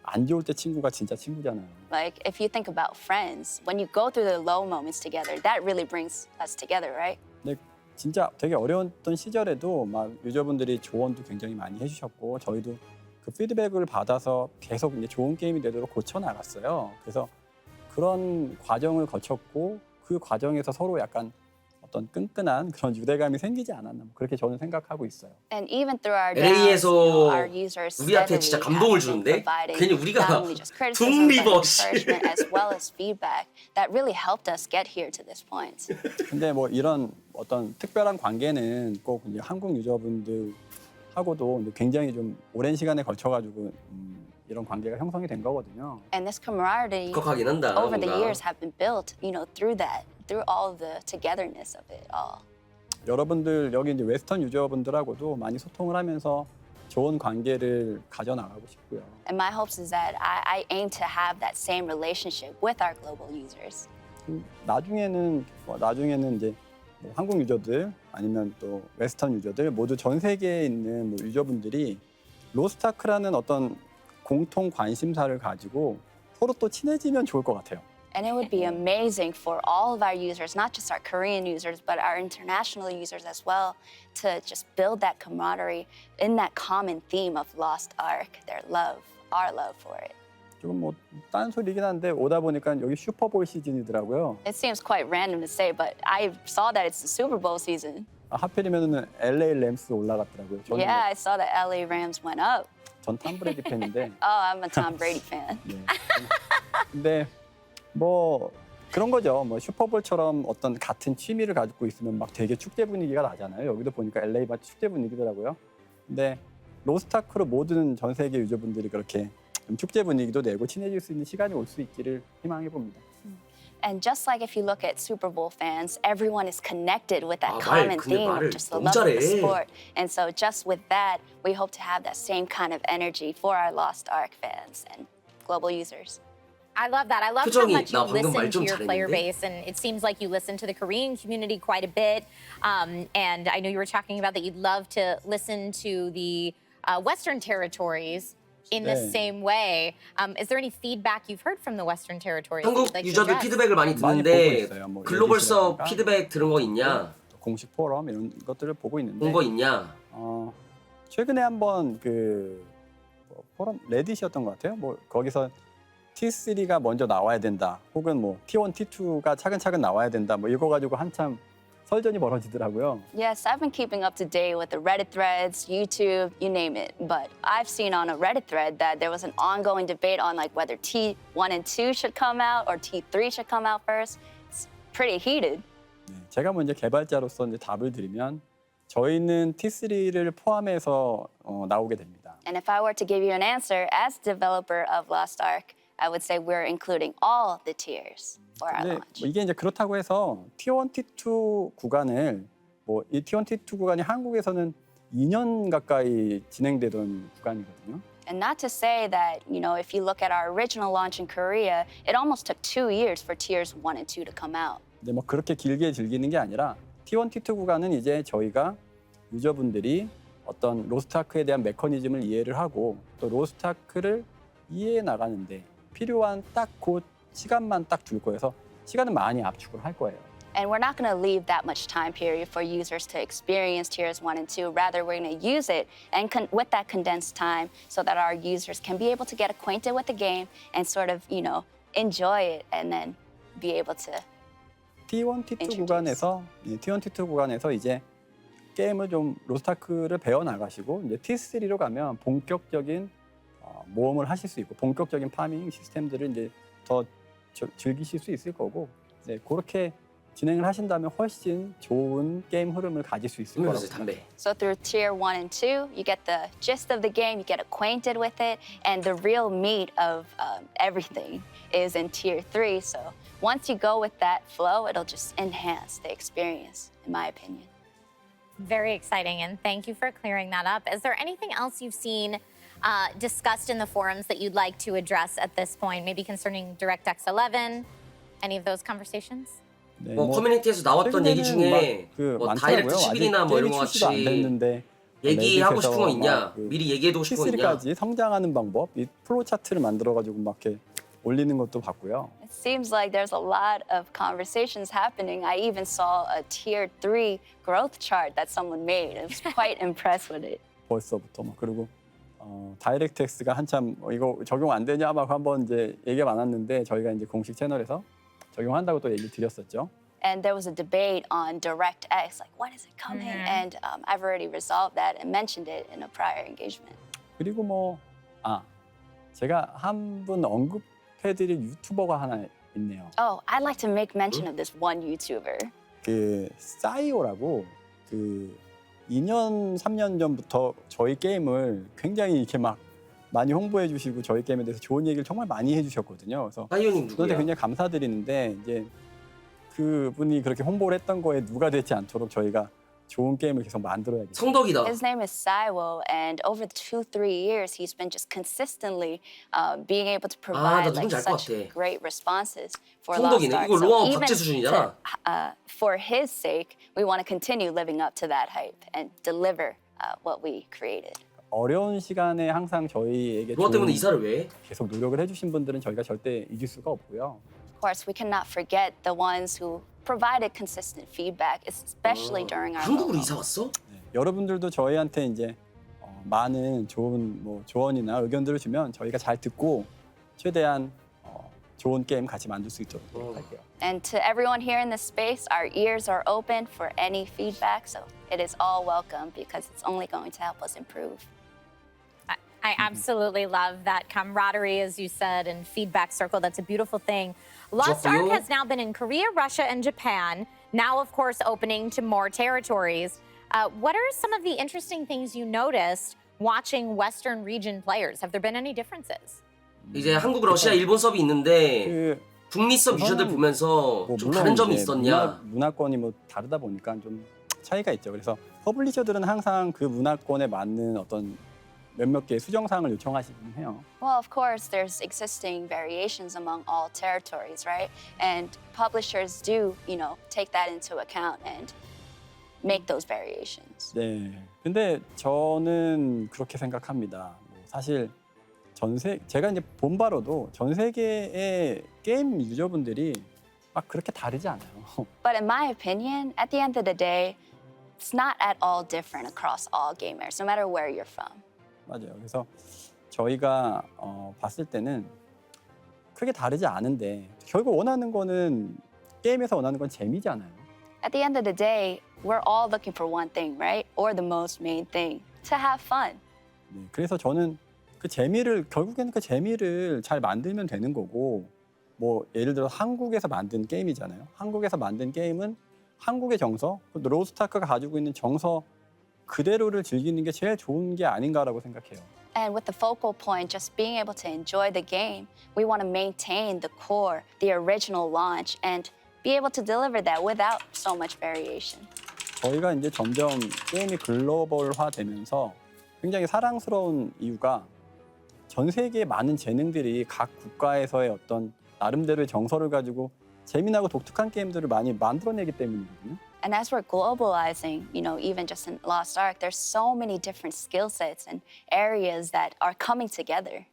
안 좋을 때 친구가 진짜 친구잖아요. Like, if you think about friends, when you go through the low moments together, that really brings us together, right? 근데 진짜 되게 어려웠던 시절에도 막 유저분들이 조언도 굉장히 많이 해주셨고 저희도 그 피드백을 받아서 계속 이제 좋은 게임이 되도록 고쳐 나갔어요. 그래서 그런 과정을 거쳤고 그 과정에서 서로 약간 어떤 끈끈한 그런 유대감이 생기지 않았나 그렇게 저는 생각하고 있어요. And even through our downs, LA에서 our users 우리한테 진짜 감동을 주는데 괜히 우리가 둥리버 씨. encouragement as well as feedback that really helped us get here to this point. 근데 뭐 이런 어떤 특별한 관계는 꼭 이제 한국 유저분들하고도 굉장히 좀 오랜 시간에 걸쳐가지고 이런 관계가 형성이 된 거거든요. And this camaraderie 독하긴 한다, over the 뭔가. years have been built, you know, through that, through all of the togetherness of it all. 여러분들 여기 이제 웨스턴 유저분들하고도 많이 소통을 하면서 좋은 관계를 가져나가고 싶고요. And my hopes is that I aim to have that same relationship with our global users. 나중에는 이제 뭐 한국 유저들 아니면 또 웨스턴 유저들 모두 전 세계에 있는 뭐 유저분들이 로스트아크라는 어떤 공통 관심사를 가지고 서로 또 친해지면 좋을 것 같아요. And it would be amazing for all of our users, not just our Korean users, but our international users as well, to just build that camaraderie in that common theme of Lost Ark, their love, our love for it. 조금 뭐 딴소리긴 한데 오다 보니까 여기 슈퍼볼 시즌이더라고요. It seems quite random to say, but I saw that it's the Super Bowl season. 하필이면은 LA 램스 올라갔더라고요. 저는 Yeah, I saw that LA Rams went up. 전 탐브레디 팬인데. Oh, I'm a Tom Brady fan. 네. 근데 뭐 그런 거죠. 뭐 슈퍼볼처럼 어떤 같은 취미를 가지고 있으면 막 되게 축제 분위기가 나잖아요. 여기도 보니까 LA 마치 축제 분위기더라고요. 근데 로스트아크로 모든 전 세계 유저분들이 그렇게 좀 축제 분위기도 내고 친해질 수 있는 시간이 올 수 있기를 희망해 봅니다. And just like if you look at Super Bowl fans, everyone is connected with that 말, common 근데 theme 말을 of just the 너무 love of the 잘해. sport. And so just with that, we hope to have that same kind of energy for our Lost Ark fans and global users. I love that. I love how 표정이 much you 나 방금 listen 말 to 좀 your player 잘했는데? base, and it seems like you listen to the Korean community quite a bit. And I know you were talking about that you'd love to listen to the Western territories in the 네. same way. Is there any feedback you've heard from the Western territories? 한국 that you'd like to 유저들 address? 피드백을 많이 많이 듣는데 보고 있어요. 뭐 글로벌 서 레딧이라든가. 피드백 들은 거 있냐? 공식 포럼 이런 것들을 보고 있는데 본 거 있냐? 최근에 한번 그 뭐 포럼 레딧이었던 것 같아요. 뭐 거기서 T3가 먼저 나와야 된다. 혹은 뭐 T1, T2가 차근차근 나와야 된다. 뭐 이거 가지고 한참 설전이 벌어지더라고요. Yes, I've been keeping up to date with the Reddit threads, YouTube, you name it. But I've seen on a Reddit thread that there was an ongoing debate on like whether T1 and 2 should come out or T3 should come out first. It's pretty heated. 네, 제가 먼저 개발자로서 이제 답을 드리면 저희는 T3를 포함해서 나오게 됩니다. And if I were to give you an answer as developer of Lost Ark, I would say we're including all the tiers for our 근데 launch. 뭐 이게 이제 그렇다고 해서 T1, T2 구간을 뭐 이 T1, T2 구간이 한국에서는 2년 가까이 진행되던 구간이거든요. And not to say that, you know, if you look at our original launch in Korea, it almost took 2 years for tiers 1 and 2 to come out. 근데 뭐 그렇게 길게 즐기는 게 아니라 T1, T2 구간은 이제 저희가 유저분들이 어떤 로스트아크에 대한 메커니즘을 이해를 하고 또 로스트아크를 이해해 나가는데 필요한 딱 그 시간만 딱 줄 거여서 시간은 많이 압축을 할 거예요. And we're not going to leave that much time period for users to experience tiers 1 and 2. Rather, we're going to use it and with that condensed time so that our users can be able to get acquainted with the game and sort of, you know, enjoy it and then be able to T1, T2 구간에서 T1, T2 구간에서 이제 게임을 좀 로스트아크를 배워 나가시고 이제 T3로 가면 본격적인 모험을 하실 수 있고 본격적인 파밍 시스템들을 이제 더 즐기실 수 있을 거고 네, 그렇게 진행을 하신다면 훨씬 좋은 게임 흐름을 가질 수 있을 거라고 생각합니다. 담배. So through tier 1 and 2, you get the gist of the game, you get acquainted with it, and the real meat of everything is in tier 3. So once you go with that flow, it'll just enhance the experience, in my opinion. Very exciting, and thank you for clearing that up. Is there anything else you've seen discussed in the forums that you'd like to address at this point? Maybe concerning DirectX 11, any of those conversations? 네, 뭐 커뮤니티에서 나왔던 얘기 중에 뭐 다이렉트 11이나 뭐 이런 거 같이 얘기하고 싶은 거 있냐? 미리 얘기해두고 싶은 거 있냐? T3까지 성장하는 방법, 이 플로우 차트를 만들어가지고 막 이렇게 올리는 것도 봤고요. It seems like there's a lot of conversations happening. I even saw a tier 3 growth chart that someone made. I was quite impressed with it. 벌써부터 막 그리고 다이렉트X가 한참 이거 적용 안 되냐 막 한번 이제 얘기가 많았는데 저희가 이제 공식 채널에서 적용한다고 또 얘기 드렸었죠. And there was a debate on DirectX, like when is it coming? And I've already resolved that and mentioned it in a prior engagement. 그리고 제가 한 분 언급해드릴 유튜버가 하나 있네요. Oh, I'd like to make mention of this one YouTuber. 그 싸이오라고 그 2년 3년 전부터 저희 게임을 굉장히 이렇게 막 많이 홍보해 주시고 저희 게임에 대해서 좋은 얘기를 정말 많이 해주셨거든요. 그래서 하이오님 그런데 누구야? 굉장히 감사드리는데 이제 그분이 그렇게 홍보를 했던 거에 누가 되지 않도록 저희가 좋은 게임을 계속 만들어야겠죠. 성덕이다. His name is Saiwo, and over the 2-3 years, he's been just consistently being able to provide like 누군지 알 것 such 같아. great responses for 성덕이네. Lost Ark. 이거 So 로아 even 박제 수준이잖아. for his sake, we want to continue living up to that hype and deliver what we created. 어려운 시간에 항상 저희에게 로아 때문에 이사를 왜 해? 계속 노력을 해주신 분들은 저희가 절대 잊을 수가 없고요. Of course, we cannot forget the ones who provided consistent feedback, especially during our 한국으로 low 이사 왔어? 네, 여러분들도 저희한테 이제 많은 좋은 뭐 조언이나 의견들을 주면 저희가 잘 듣고 최대한 좋은 게임 같이 만들 수 있도록 노력할게요. And to everyone here in this space, our ears are open for any feedback, so it is all welcome because it's only going to help us improve. I absolutely love that camaraderie, as you said, and feedback circle. That's a beautiful thing. Lost Ark has now been in Korea, Russia, and Japan. Now, of course, opening to more territories. What are some of the interesting things you noticed watching Western region players? Have there been any differences? 이제 한국, 러시아, 일본 서비 있는데 북미 서브 유저들 보면서 좀 다른 점이 있었냐? 문화권이 뭐 다르다 보니까 좀 차이가 있죠. 그래서 퍼블리셔들은 항상 그 문화권에 맞는 어떤 몇몇 개의 수정사항을 요청하시긴 해요. Well, of course, there's existing variations among all territories, right? And publishers do, take that into account and make those variations. 네. 근데 저는 그렇게 생각합니다. 사실 제가 이제 본 바로도 전 세계의 게임 유저분들이 막 그렇게 다르지 않아요. But in my opinion, at the end of the day, it's not at all different across all gamers, no matter where you're from. 맞아요. 그래서 저희가 봤을 때는 크게 다르지 않은데 결국 원하는 거는 게임에서 원하는 건 재미잖아요. At the end of the day, we're all looking for one thing, right? Or the most main thing, to have fun. 네, 그래서 저는 결국에는 그 재미를 잘 만들면 되는 거고 뭐 예를 들어 한국에서 만든 게임이잖아요. 한국에서 만든 게임은 한국의 정서, 로스트아크가 가지고 있는 정서 그대로를 즐기는 게 제일 좋은 게 아닌가라고 생각해요. And with the focal point just being able to enjoy the game, we want to maintain the core, the original launch, and be able to deliver that without so much variation. 저희가 이제 점점 게임이 글로벌화되면서 굉장히 사랑스러운 이유가 전 세계의 많은 재능들이 각 국가에서의 어떤 나름대로의 정서를 가지고 재미나고 독특한 게임들을 많이 만들어내기 때문이거든요. And as we're globalizing, even just in Lost Ark, there's so many different skill sets and areas that are coming together.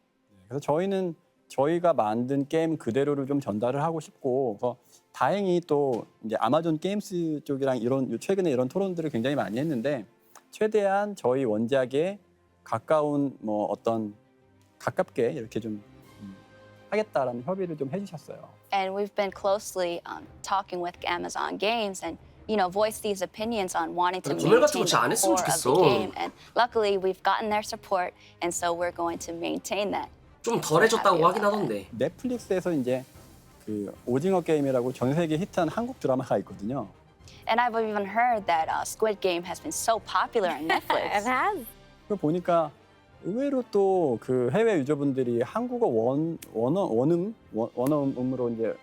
그래서 저희는 저희가 만든 게임 그대로를 좀 전달을 하고 싶고, 그래서 다행히 또 이제 아마존 게임스 쪽이랑 최근에 이런 토론들을 굉장히 많이 했는데 최대한 저희 원작에 가까운 가깝게 이렇게 좀 하겠다라는 협의를 좀 해주셨어요. And we've been closely talking with Amazon Games, and voice these opinions on wanting to 검열 같은 거 maintain 진짜 안 the 했으면 core of the 좋겠어. game. And luckily, we've gotten their support, and so we're going to maintain that. 좀 덜해졌다고 하긴 하던데. 넷플릭스에서 이제 그 오징어 게임이라고 전 세계 히트한 한국 드라마가 있거든요. And I've even heard that Squid Game has been so popular on Netflix. It has. 그 보니까 의외로 또 그 해외 유저분들이 한국어 원어음으로 이제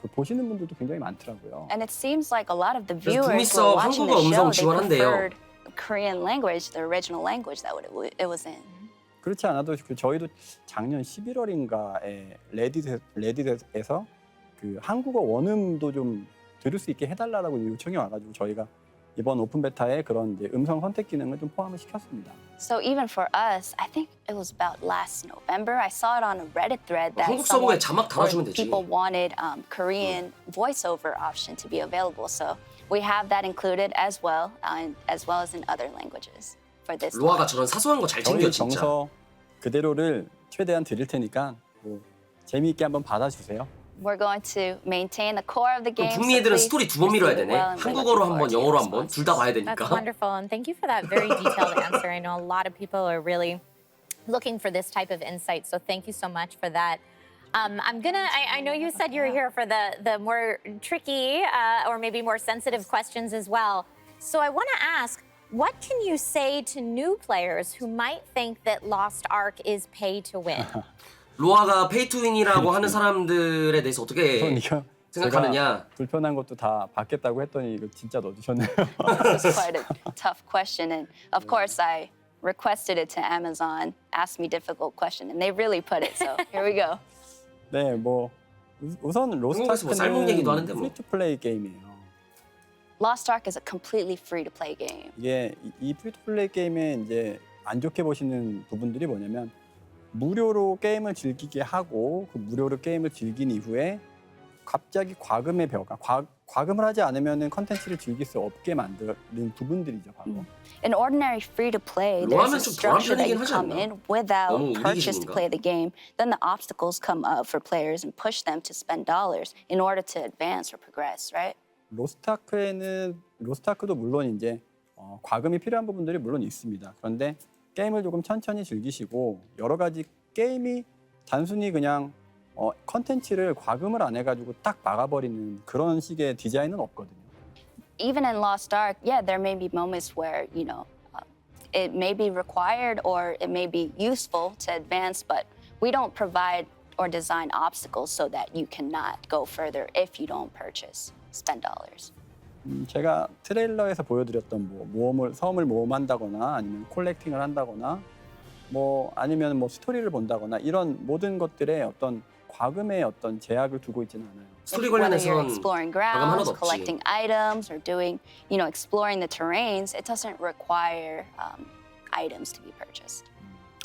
그 보시는 분들도 굉장히 많더라고요. And it seems like a lot of the 그래서 viewers 북미서 who were watching the 한국어 show, 음성 they 지원한대요. preferred Korean language, the original language that it was in. 그렇지 않아도 그 저희도 작년 11월인가에 레딧에서 그 한국어 원음도 좀 들을 수 있게 해달라고 요청이 와가지고 저희가 이번 오픈 베타에 그런 이제 음성 선택 기능을 좀 포함을 시켰습니다. So even for us, I think it was about last November. I saw it on a Reddit thread that 한국 서버에 someone 자막 달아주면 되지. people wanted Korean voiceover option to be available. So we have that included as well as in other languages for this. 로아가 저런 사소한 거 잘 챙겨 저희 진짜. 정서 그대로를 최대한 드릴 테니까 뭐 재미있게 한번 받아주세요. We're going to maintain the core of the game. 북미 애들은 스토리 두 번 밀어야 되네. 한국어로 한 번, 영어로 한 번, 둘 다 봐야 되니까. That's wonderful, and thank you for that very detailed answer. I know a lot of people are really looking for this type of insight, so thank you so much for that. I know you said you were here for the more tricky or maybe more sensitive questions as well. So I want to ask, what can you say to new players who might think that Lost Ark is pay to win? 로아가 페이투윈이라고 하는 사람들에 대해서 어떻게 이거 생각하느냐? 제가 불편한 것도 다 받겠다고 했더니 이거 진짜 넣어주셨네요. This is quite a tough question, and of course I requested it to Amazon. Ask me difficult question, and they really put it. So here we go. 네, 뭐 우선 한국에서 뭐 쌀먹 얘기도 하는데 로스트아크는 뭐. 프리투플레이 게임이에요. Lost Ark is a completely free-to-play game. 이게 이 프리투플레이 게임에 이제 안 좋게 보시는 부분들이 뭐냐면 무료로 게임을 즐기게 하고 그 무료로 게임을 즐긴 이후에 갑자기 과금의 벽, 과금을 하지 않으면 컨텐츠를 즐길 수 없게 만드는 부분들이죠, 바로. In ordinary free-to-play, there's a 로아는 좀 덜한 structure that 편이긴 you 하지 come 않나? in without 너무 purchase to 우리기준인가? play the game. Then the obstacles come up for players and push them to spend dollars in order to advance or progress, right? 로스트아크도 물론 이제 과금이 필요한 부분들이 물론 있습니다. 그런데 게임을 조금 천천히 즐기시고 여러 가지 게임이 단순히 그냥 컨텐츠를 과금을 안 해가지고 딱 막아버리는 그런 식의 디자인은 없거든요. Even in Lost Ark, yeah, there may be moments where, it may be required or it may be useful to advance, but we don't provide or design obstacles so that you cannot go further if you don't spend dollars. 제가 트레일러에서 보여드렸던 섬을 모험한다거나 아니면 콜렉팅을 한다거나 아니면 스토리를 본다거나 이런 모든 것들에 어떤 과금의 어떤 제약을 두고 있지는 않아요. 스토리 Whether you're 관련해서는 exploring 과금 grounds, 하나도 없지. collecting items, or doing, exploring the terrains, it doesn't require items to be purchased.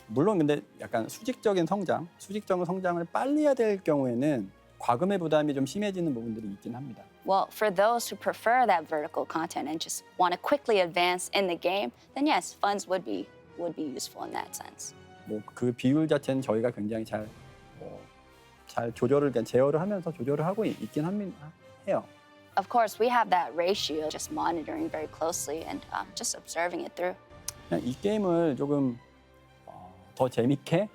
물론 근데 약간 수직적인 성장을 빨리 해야 될 경우에는 과금의 부담이 좀 심해지는 부분들이 있긴 합니다. Well, for those who prefer that vertical content and just want to quickly advance in the game, then yes, funds would be useful in that sense. 그 비율 자체는 저희가 굉장히 잘 제어를 하면서 조절을 하고 있긴 해요. Of course, we have that ratio, just monitoring very closely and just observing it through. 그냥 이 게임을 조금 더 재밌게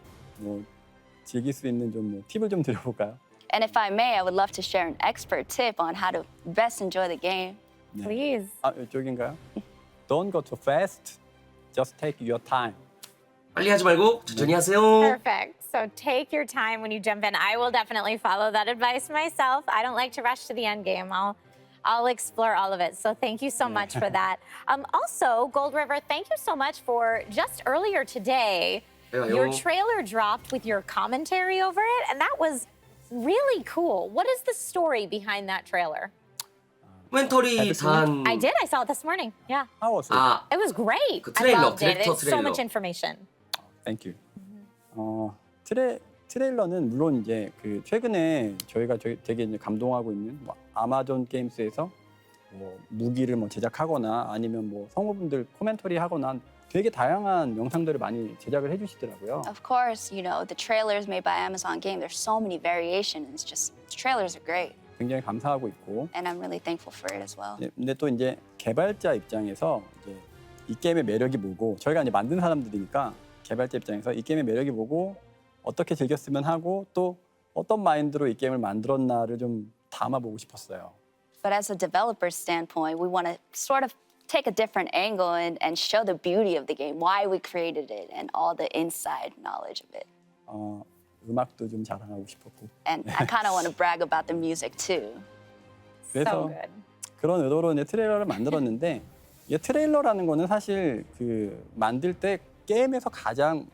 즐길 수 있는 좀 팁을 좀 드려볼까요? And if I may, I would love to share an expert tip on how to best enjoy the game. Please. 이쪽인가요? Don't go too fast. Just take your time. 빨리 하지 말고 천천히 하세요. Perfect. So take your time when you jump in. I will definitely follow that advice myself. I don't like to rush to the end game. I'll explore all of it. So thank you so much for that. Also, Gold River, thank you so much for just earlier today. Your trailer dropped with your commentary over it, and that was really cool. What is the story behind that trailer? 코멘터리 단 I did. I saw it this morning. Yeah. How was it? It was great. 그 I 트레일러, loved it. 디렉터 It's so 트레일러. much information. Thank you. 트레일러는 물론 이제 그 최근에 저희가 되게 이제 감동하고 있는 아마존 게임스에서 무기를 제작하거나 아니면 성우분들 코멘터리 하거나 되게 다양한 영상들을 많이 제작을 해주시더라고요. Of course, the trailers made by Amazon Game, there's so many variations. The trailers are great. 굉장히 감사하고 있고. And I'm really thankful for it as well. 근데 또 이제 개발자 입장에서 이제 이 게임의 매력이 뭐고 저희가 이제 만든 사람들이니까 개발자 입장에서 이 게임의 매력이 뭐고 어떻게 즐겼으면 하고 또 어떤 마인드로 이 게임을 만들었나를 좀 담아보고 싶었어요. But as a developer's standpoint, we want to sort of take a different angle and show the beauty of the game, why we created it, and all the inside knowledge of it. 음악도 좀 자랑하고 싶었고. And I kind of want to brag about the music too. 그래서 그런 의도로 이제 트레일러를 만들었는데 이 트레일러라는 거는 사실 그 만들 때 게임에서 가장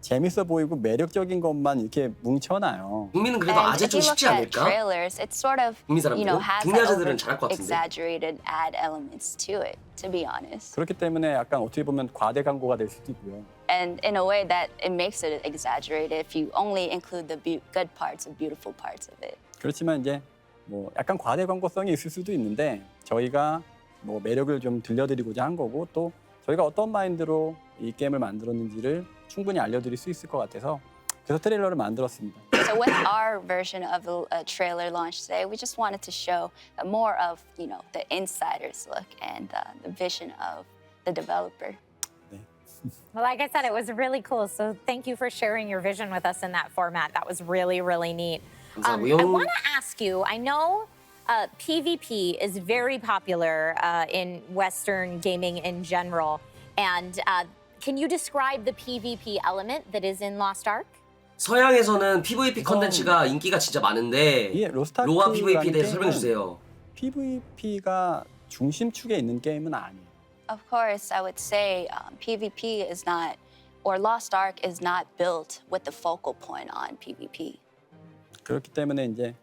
재밌어 보이고 매력적인 것만 이렇게 뭉쳐놔요. 국민은 그래도 아직 좀 쉽지 않을까? Trailers, it's sort of, 국민 사람들은? has 국내 that 여자들은 잘할 것 같은데. exaggerated ad elements to it, to be honest. 그렇기 때문에 약간 어떻게 보면 과대 광고가 될 수도 있고요. And in a way that it makes it exaggerated if you only include the good parts, the beautiful parts of it. 그렇지만 이제 뭐 약간 과대 광고성이 있을 수도 있는데 저희가 뭐 매력을 좀 들려드리고자 한 거고 또 저희가 어떤 마인드로 이 게임을 만들었는지를 충분히 알려드릴 수 있을 것 같아서 그래서 트레일러를 만들었습니다. So with our version of a trailer launch today, we just wanted to show more of, you know, the insider's look and the vision of the developer. Well, like I said, it was really cool. So thank you for sharing your vision with us in that format. That was really, really neat. I want to ask you, I know PvP is very popular in Western gaming in general. And can you describe the PvP element that is in Lost Ark? 서양에서는 PVP 컨텐츠가 인기가 진짜 많은데 이 로스트아크 로아 PVP에 대해서 설명해 주세요. PVP가 중심축에 있는 게임은 아니에요. Of course, I would say PvP is not, or Lost Ark is not built with the focal point on PvP. 그렇기 때문에 이제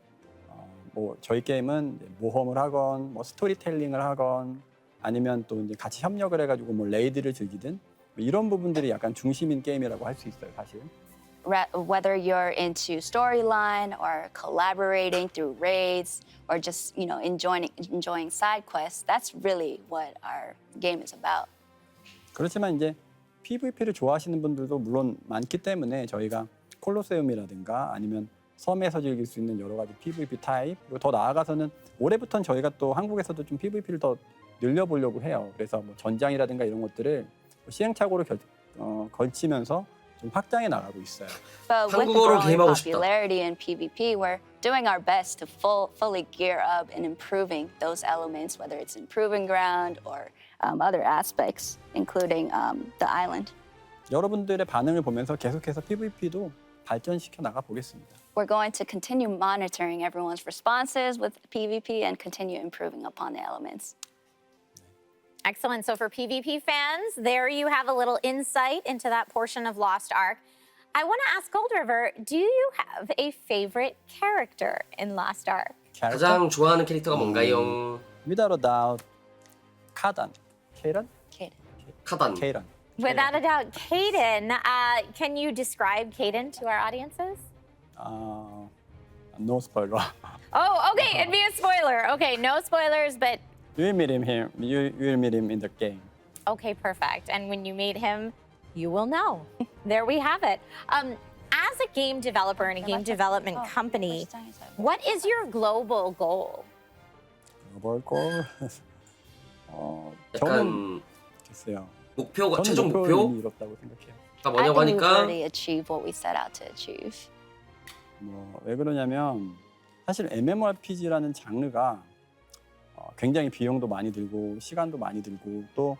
뭐 저희 게임은 모험을 하건 뭐 스토리텔링을 하건 아니면 또 이제 같이 협력을 해가지고 뭐 레이드를 즐기든 뭐 이런 부분들이 약간 중심인 게임이라고 할 수 있어요, 사실. Whether you're into storyline or collaborating through raids or just, you know, enjoying side quests, that's really what our game is about. 그렇지만 이제 PVP를 좋아하시는 분들도 물론 많기 때문에 저희가 콜로세움이라든가 아니면 섬에서 즐길 수 있는 여러 가지 PVP 타입 그리고 더 나아가서는 올해부터는 저희가 또 한국에서도 좀 PVP를 더 늘려보려고 해요. 그래서 뭐 전장이라든가 이런 것들을 시행착오를 걸치면서 좀 확장해 나가고 있어요. But with the growing popularity in PvP, we're doing our best to fully gear up in improving those elements, whether it's improving ground or other aspects, including the island. 여러분들의 반응을 보면서 계속해서 PVP도 발전시켜 나가 보겠습니다. We're going to continue monitoring everyone's responses with PvP and continue improving upon the elements. Excellent. So for PvP fans, there you have a little insight into that portion of Lost Ark. I want to ask Gold River, do you have a favorite character in Lost Ark? 가장 좋아하는 캐릭터가 뭔가요? Without a doubt, 카단. 케이런? 카단. 케이런. Without a doubt, Caden. Can you describe Caden to our audiences? No spoiler. Oh, okay. It'd be a spoiler. Okay, no spoilers, but You will meet him here. You will meet him in the game. okay, perfect. And when you meet him, you will know. There we have it. As a game developer and a game development company, what is your global goal? global goal? 저는 약간 글쎄요. 목표가 최종 저는 목표? 이미 이뤘다고 생각해요. 가 I 뭐냐고 think we've 하니까 already achieved what we set out to achieve. 왜 그러냐면 사실 MMORPG라는 장르가 굉장히 비용도 많이 들고 시간도 많이 들고 또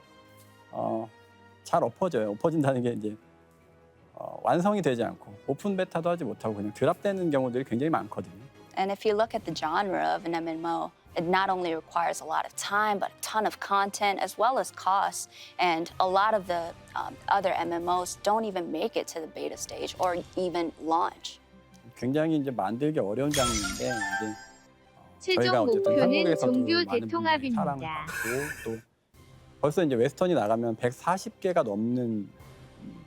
잘 엎어져요. 엎어진다는 게 이제 완성이 되지 않고 오픈 베타도 하지 못하고 그냥 드랍되는 경우들이 굉장히 많거든요. And if you look at the genre of an MMO, it not only requires a lot of time, but a ton of content as well as costs. And a lot of the other MMOs don't even make it to the beta stage or even launch. 굉장히 이제 만들기 어려운 장르인데 이제 저희가 최종 어쨌든 목표는 한국에서도 종교 많은 분들이 대통합입니다. 사랑을 받고 또 벌써 이제 웨스턴이 나가면 140개가 넘는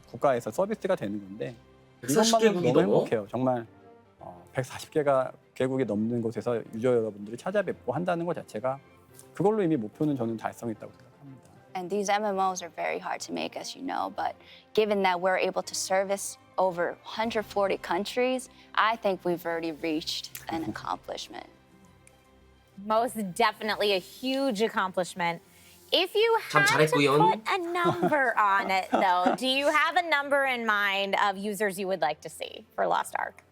국가에서 서비스가 되는 건데 이것만으로도 너무 행복해요. 정말 140개가 개국이 넘는 곳에서 유저 여러분들이 찾아뵙고 한다는 것 자체가 그걸로 이미 목표는 저는 달성했다고 생각합니다. And these MMOs are very hard to make, as you know, but given that we're able to service over 140 countries, I think we've already reached an accomplishment. Most definitely a huge accomplishment. If you 참 had to 잘했구요. put a number on it, though, do you have a number in mind of users you would like to see for Lost Ark?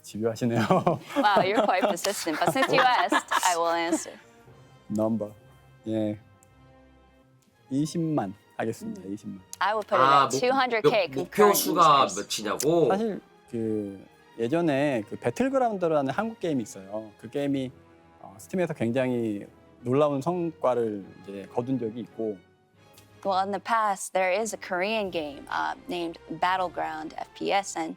집요하시네요. Wow, you're quite persistent. But since you asked, I will answer. 넘버. 예. 20만 하겠습니다. 20만. I would put it at 200K 목표 concurrent 수가 users. 몇이냐고? 사실 그 예전에 그 배틀그라운드라는 한국 게임이 있어요. 그 게임이 스팀에서 굉장히 놀라운 성과를 이제 거둔 적이 있고. Well, in the past, there is a Korean game named Battleground FPS, and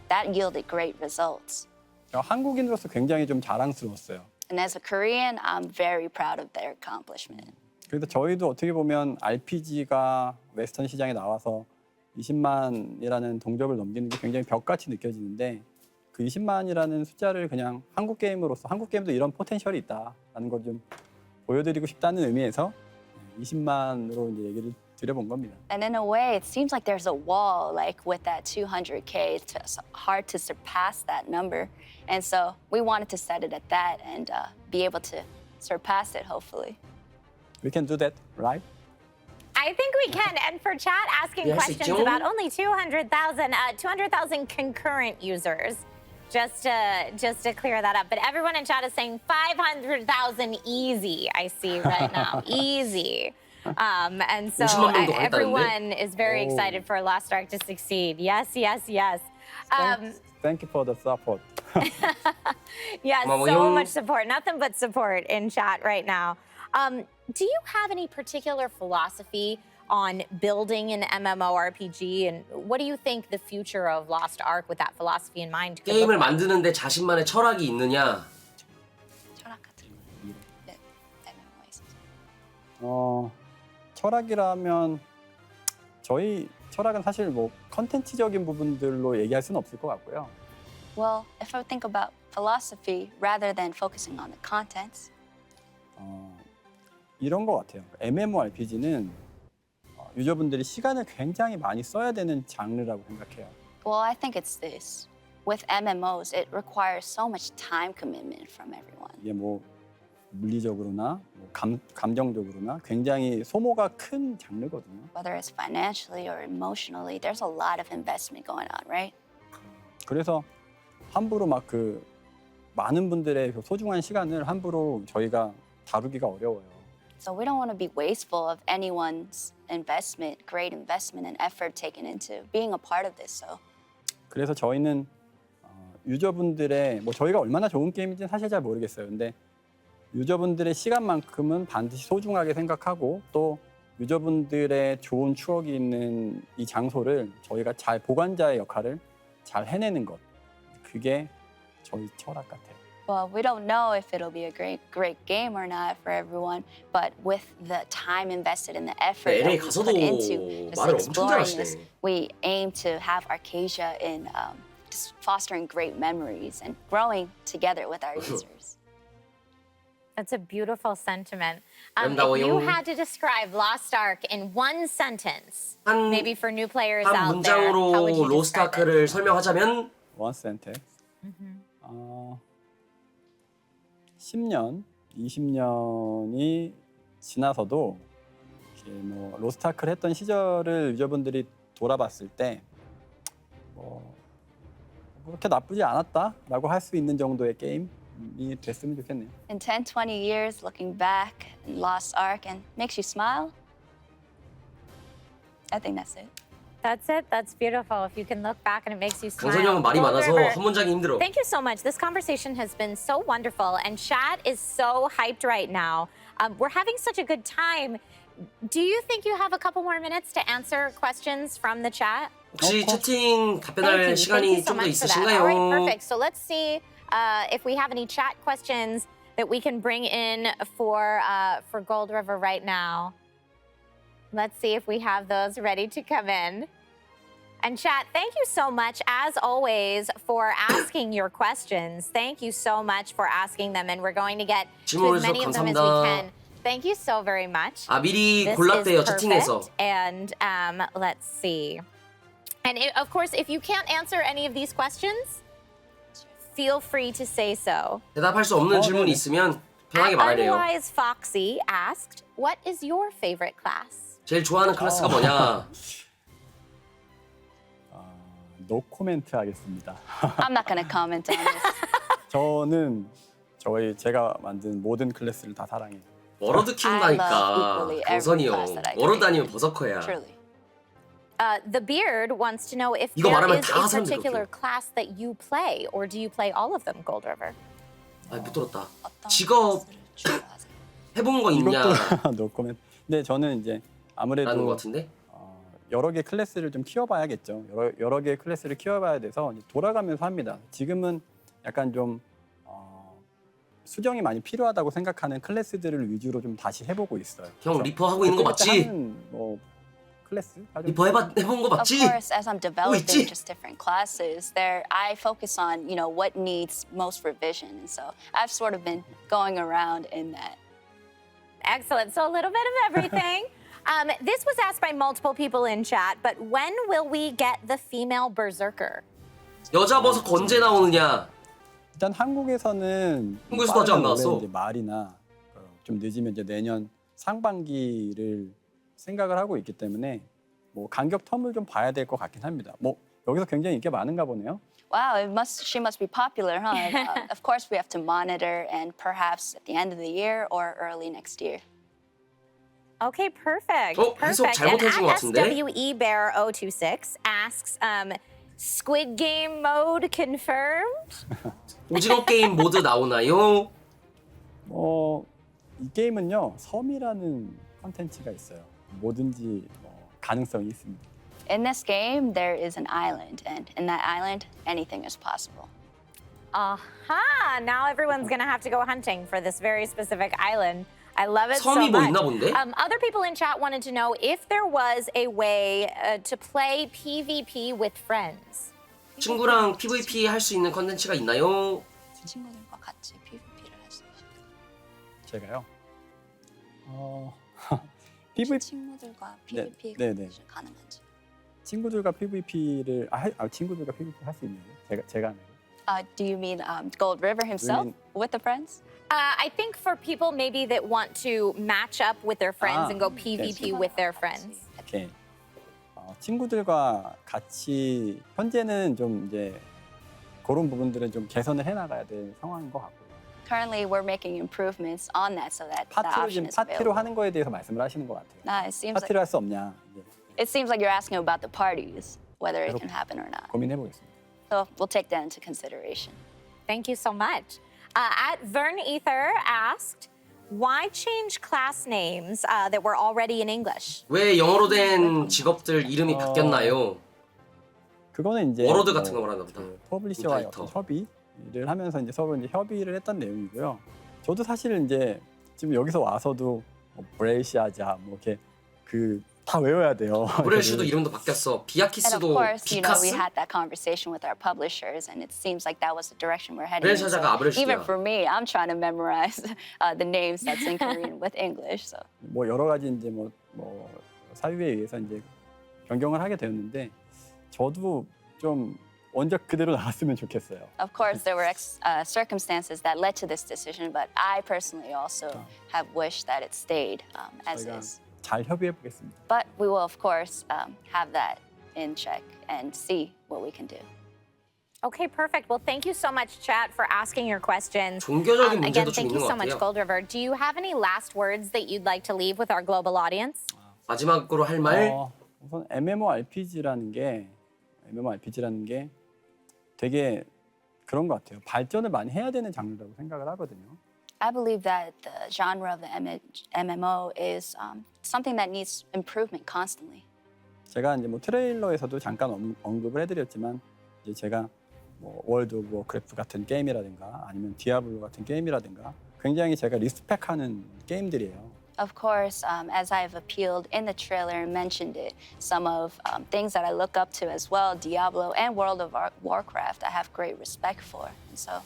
that yielded great results. 한국인으로서 굉장히 좀 자랑스러웠어요. And as a Korean, I'm very proud of their accomplishment. 그래서 저희도 어떻게 보면 RPG가 웨스턴 시장에 나와서 20만이라는 동접을 넘기는 게 굉장히 벽같이 느껴지는데 그 20만이라는 숫자를 그냥 한국 게임으로서 한국 게임도 이런 포텐셜이 있다라는 걸 좀 보여드리고 싶다는 의미에서 20만으로 이제 얘기를 드려본 겁니다. And in a way, it seems like there's a wall, like with that 200K. It's hard to surpass that number. And so we wanted to set it at that and be able to surpass it, hopefully. We can do that, right? I think we can. And for chat asking questions about only 200,000 concurrent users, just to clear that up. But everyone in chat is saying 500,000 easy. I see right now, easy. And so everyone is very excited for Lost Ark to succeed. Yes, yes, yes. Thank you for the support. Yeah, so much support. Nothing but support in chat right now. Do you have any particular philosophy on building an MMORPG, and what do you think the future of Lost Ark with that philosophy in mind could look 게임을 like? 만드는데 자신만의 철학이 있느냐? 철학 같은 거. 네, MMO에서. 철학이라면 저희 철학은 사실 뭐 컨텐츠적인 부분들로 얘기할 수는 없을 것 같고요. Well, if I think about philosophy rather than focusing on the contents, 이런 것 같아요. MMORPG는 유저분들이 시간을 굉장히 많이 써야 되는 장르라고 생각해요. well, I think it's this. With MMOs, it requires so much time commitment from everyone. 이게 뭐 물리적으로나 뭐 감정적으로나 굉장히 소모가 큰 장르거든요. Whether it's financially or emotionally, there's a lot of investment going on, right? 그래서 함부로 막 그 많은 분들의 그 소중한 시간을 함부로 저희가 다루기가 어려워요. So we don't want to be wasteful of anyone's investment, great investment and effort taken into being a part of this. So 그래서 저희는 유저분들의 뭐 저희가 얼마나 좋은 게임인지는 사실 잘 모르겠어요. 근데 유저분들의 시간만큼은 반드시 소중하게 생각하고 또 유저분들의 좋은 추억이 있는 이 장소를 저희가 잘 보관자의 역할을 잘 해내는 것. 그게 저희 철학 같아요. well, we don't know if it'll be a great game or not for everyone, but with the time invested and the effort that LA we 가서도 put into just 말을 엄청 exploring 잘하시네. this, we aim to have Arcadia in just fostering great memories and growing together with our users. That's a beautiful sentiment. If 아름다워요. you had to describe Lost Ark in one sentence, maybe for new players 한 out there, how would 문장으로 you describe it? 로스트아크를 설명하자면 원 센텍스. 10년, 20년이 지나서도 이렇게 뭐 로스트아크를 했던 시절을 유저분들이 돌아봤을 때 그렇게 나쁘지 않았다라고 할 수 있는 정도의 게임이 됐으면 좋겠네요. In 10, 20 years, looking back and Lost Ark and makes you smile, I think that's it. That's it. That's beautiful. If you can look back and it makes you smile. 강선이 형은 말이 Gold 많아서 River, 한 문장이 힘들어. Thank you so much. This conversation has been so wonderful, and chat is so hyped right now. We're having such a good time. Do you think you have a couple more minutes to answer questions from the chat? 혹시 채팅 답변할 Thank you 시간이 so 좀 더 much for that. All right, 있으신가요? perfect. So let's see if we have any chat questions that we can bring in for Gold River right now. Let's see if we have those ready to come in. And chat, thank you so much, as always, for asking your questions. Thank you so much for asking them, and we're going to get to as many of them as we can. Thank you so very much. 아 미리 This 골랐대요 is 채팅에서. perfect. And let's see. And of course, if you can't answer any of these questions, feel free to say so. 대답할 수 없는 질문이 있으면 편하게 말하래요. Unwise Foxy asked, "What is your favorite class?" 제일 좋아하는 클래스가 뭐냐? 노 코멘트 하겠습니다. I'm not gonna comment on this. 저는 제가 만든 모든 클래스를 다 사랑해요. 워러드 키운다니까. 강선이 형. 워러드 아니면 버서커야. Truly. The Beard wants to know if 이거 there 말하면 is 다 a 사람들이 particular 그렇게. class that you play, or do you play all of them, Gold River? 못 들었다. 어떤 직업 클래스를 좋아하세요? 해본 거 있냐? 이것도 노 코멘트. 근데 저는 이제 아무래도 라는 것 같은데? 여러 개 클래스를 좀 키워봐야겠죠. 여러 개 클래스를 키워봐야 돼서 이제 돌아가면서 합니다. 지금은 약간 좀 수정이 많이 필요하다고 생각하는 클래스들을 위주로 좀 다시 해보고 있어요. 형 그래서 리퍼 하고 있는 거 그때 맞지? 하는 뭐 클래스? 리퍼 해본 거 Of 맞지? course, as I'm developing 있지? just different classes, there I focus on, what needs most revision, and so I've sort of been going around in that. Excellent. So a little bit of everything. This was asked by multiple people in chat, but when will we get the female berserker? 여자 버섯 언제 나오느냐? 일단 한국에서는 한국에서도 아직 안 빠르면 나왔어. 원래 이제 말이나 좀 늦으면 이제 내년 상반기를 생각을 하고 있기 때문에 뭐 간격 텀을 좀 봐야 될 것 같긴 합니다. 뭐 여기서 굉장히 인기가 많은가 보네요. Wow, she must be popular, huh? Of course, we have to monitor, and perhaps at the end of the year or early next year. Okay, perfect. 해석 Perfect. 잘못해준 것 And 같은데? SWEBear026 asks, Squid Game mode confirmed? 오징어 게임 모드 나오나요? 이 게임은요 섬이라는 컨텐츠가 있어요. 뭐든지 가능성이 있습니다. In this game, there is an island, and in that island, anything is possible. Aha! Now everyone's gonna have to go hunting for this very specific island. I love it so 섬이 뭐 much. 있나 본데? Other people in chat wanted to know if there was a way to play PvP with friends. 친구랑 PVP 할 수 있는 컨텐츠가 있나요? 친구들과 같이 PVP를 할 수 있어요. 제가요. PVP 친구들과 네, PVP 네, 네. 가능한지. 친구들과 PVP를 친구들과 PVP 할 수 있나요? 제가 하나요? Do you mean Gold River himself mean- with the friends? I think for people maybe that want to match up with their friends and go okay. PvP with their friends. 오케이. 친구들과 같이 현재는 좀 이제 그런 부분들은 좀 개선을 해나가야 될 상황인 것 같고요. Currently, we're making improvements on that so that the 파티로 option 지금 is 파티로 available. 하는 거에 대해서 말씀을 하시는 것 같아요. It seems like 파티를 할 수 없냐 이제 you're asking about the parties, whether it can happen or not. 고민해 보겠습니다. So we'll take that into consideration. Thank you so much. At Vern Ether asked, why change class names that were already in English? 왜 영어로 된 직업들 이름이 바뀌었나요? 그거는 이제 워로드 같은 거 말하나 보다. 퍼블리셔와의 라이터. 어떤 협의를 하면서 이제 서로 이제 협의를 했던 내용이고요. 저도 사실 이제 지금 여기서 와서도 브레이시아자 뭐 이렇게 다 외워야 돼요. 브레시도 이름도 바뀌었어. And of 비아키스도 course, we 비카스? had that conversation with our publishers, and it seems like that was the direction we're heading. in. 브레시아자가 아브레시야. Even for me, I'm trying to memorize the names that's in Korean with English. So 뭐 여러 가지 이제 뭐 사유에 의해서 이제 변경을 하게 되었는데 저도 좀 원작 그대로 나왔으면 좋겠어요. of course, there were circumstances that led to this decision, but I personally also have wished that it stayed as 저희가 is. 잘 협의해 보겠습니다. But we will, of course, have that in check and see what we can do. Okay, perfect. Well, thank you so much, chat, for asking your questions. 종교적인 Again, 문제도 좀 thank you 있는 것 so much, 같아요. Gold River. Do you have any last words that you'd like to leave with our global audience? 마지막으로 할 말? 우선 MMORPG라는 게 되게 그런 것 같아요. 발전을 많이 해야 되는 장르라고 생각을 하거든요. I believe that the genre of the MMO is something that needs improvement constantly. 제가 이제 뭐 트레일러에서도 잠깐 언급을 해드렸지만 이제 제가 뭐 월드 오브 워크래프트 같은 게임이라든가 아니면 디아블로 같은 게임이라든가 굉장히 제가 리스펙하는 게임들이에요. Of course, as I've appealed in the trailer and mentioned it, some of things that I look up to as well, Diablo and World of Warcraft, I have great respect for. And so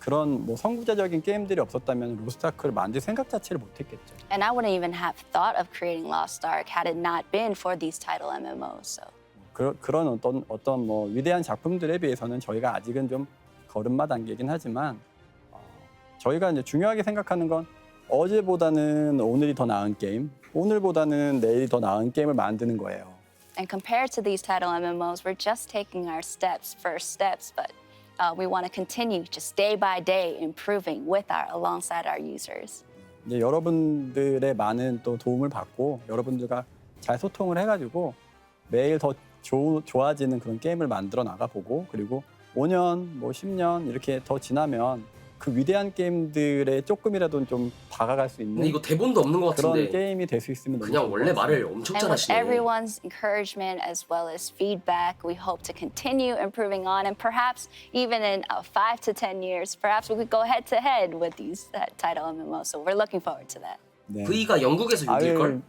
그런 뭐 선구자적인 게임들이 없었다면 로스트아크를 만들 생각 자체를 못했겠죠. And I wouldn't even have thought of creating Lost Ark had it not been for these title MMOs. So 그런 어떤 뭐 위대한 작품들에 비해서는 저희가 아직은 좀 걸음마 단계이긴 하지만 저희가 이제 중요하게 생각하는 건 어제보다는 오늘이 더 나은 게임, 오늘보다는 내일이 더 나은 게임을 만드는 거예요. And compared to these title MMOs, we're just taking our first steps, but we want to continue just day by day improving alongside our users. 이제 여러분들의 많은 또 도움을 받고 여러분들과 잘 소통을 해가지고 매일 더 좋아지는 그런 게임을 만들어 나가보고 그리고 5년, 뭐 10년 이렇게 더 지나면 그 위대한 게임들에 조금이라도 좀 다가갈 수 있는 근데 이거 대본도 없는 것 그런 같은데 게임이 될 수 있으면 너무 그냥 좋을 원래 것 같습니다. 말을 엄청 And with 잘하시네. everyone's encouragement as well as feedback, we hope to continue improving on, and perhaps even in 5 to 10 years, perhaps we could go head to head with these title MMOs. So we're looking forward to that. 네. V가 영국에서 6일걸?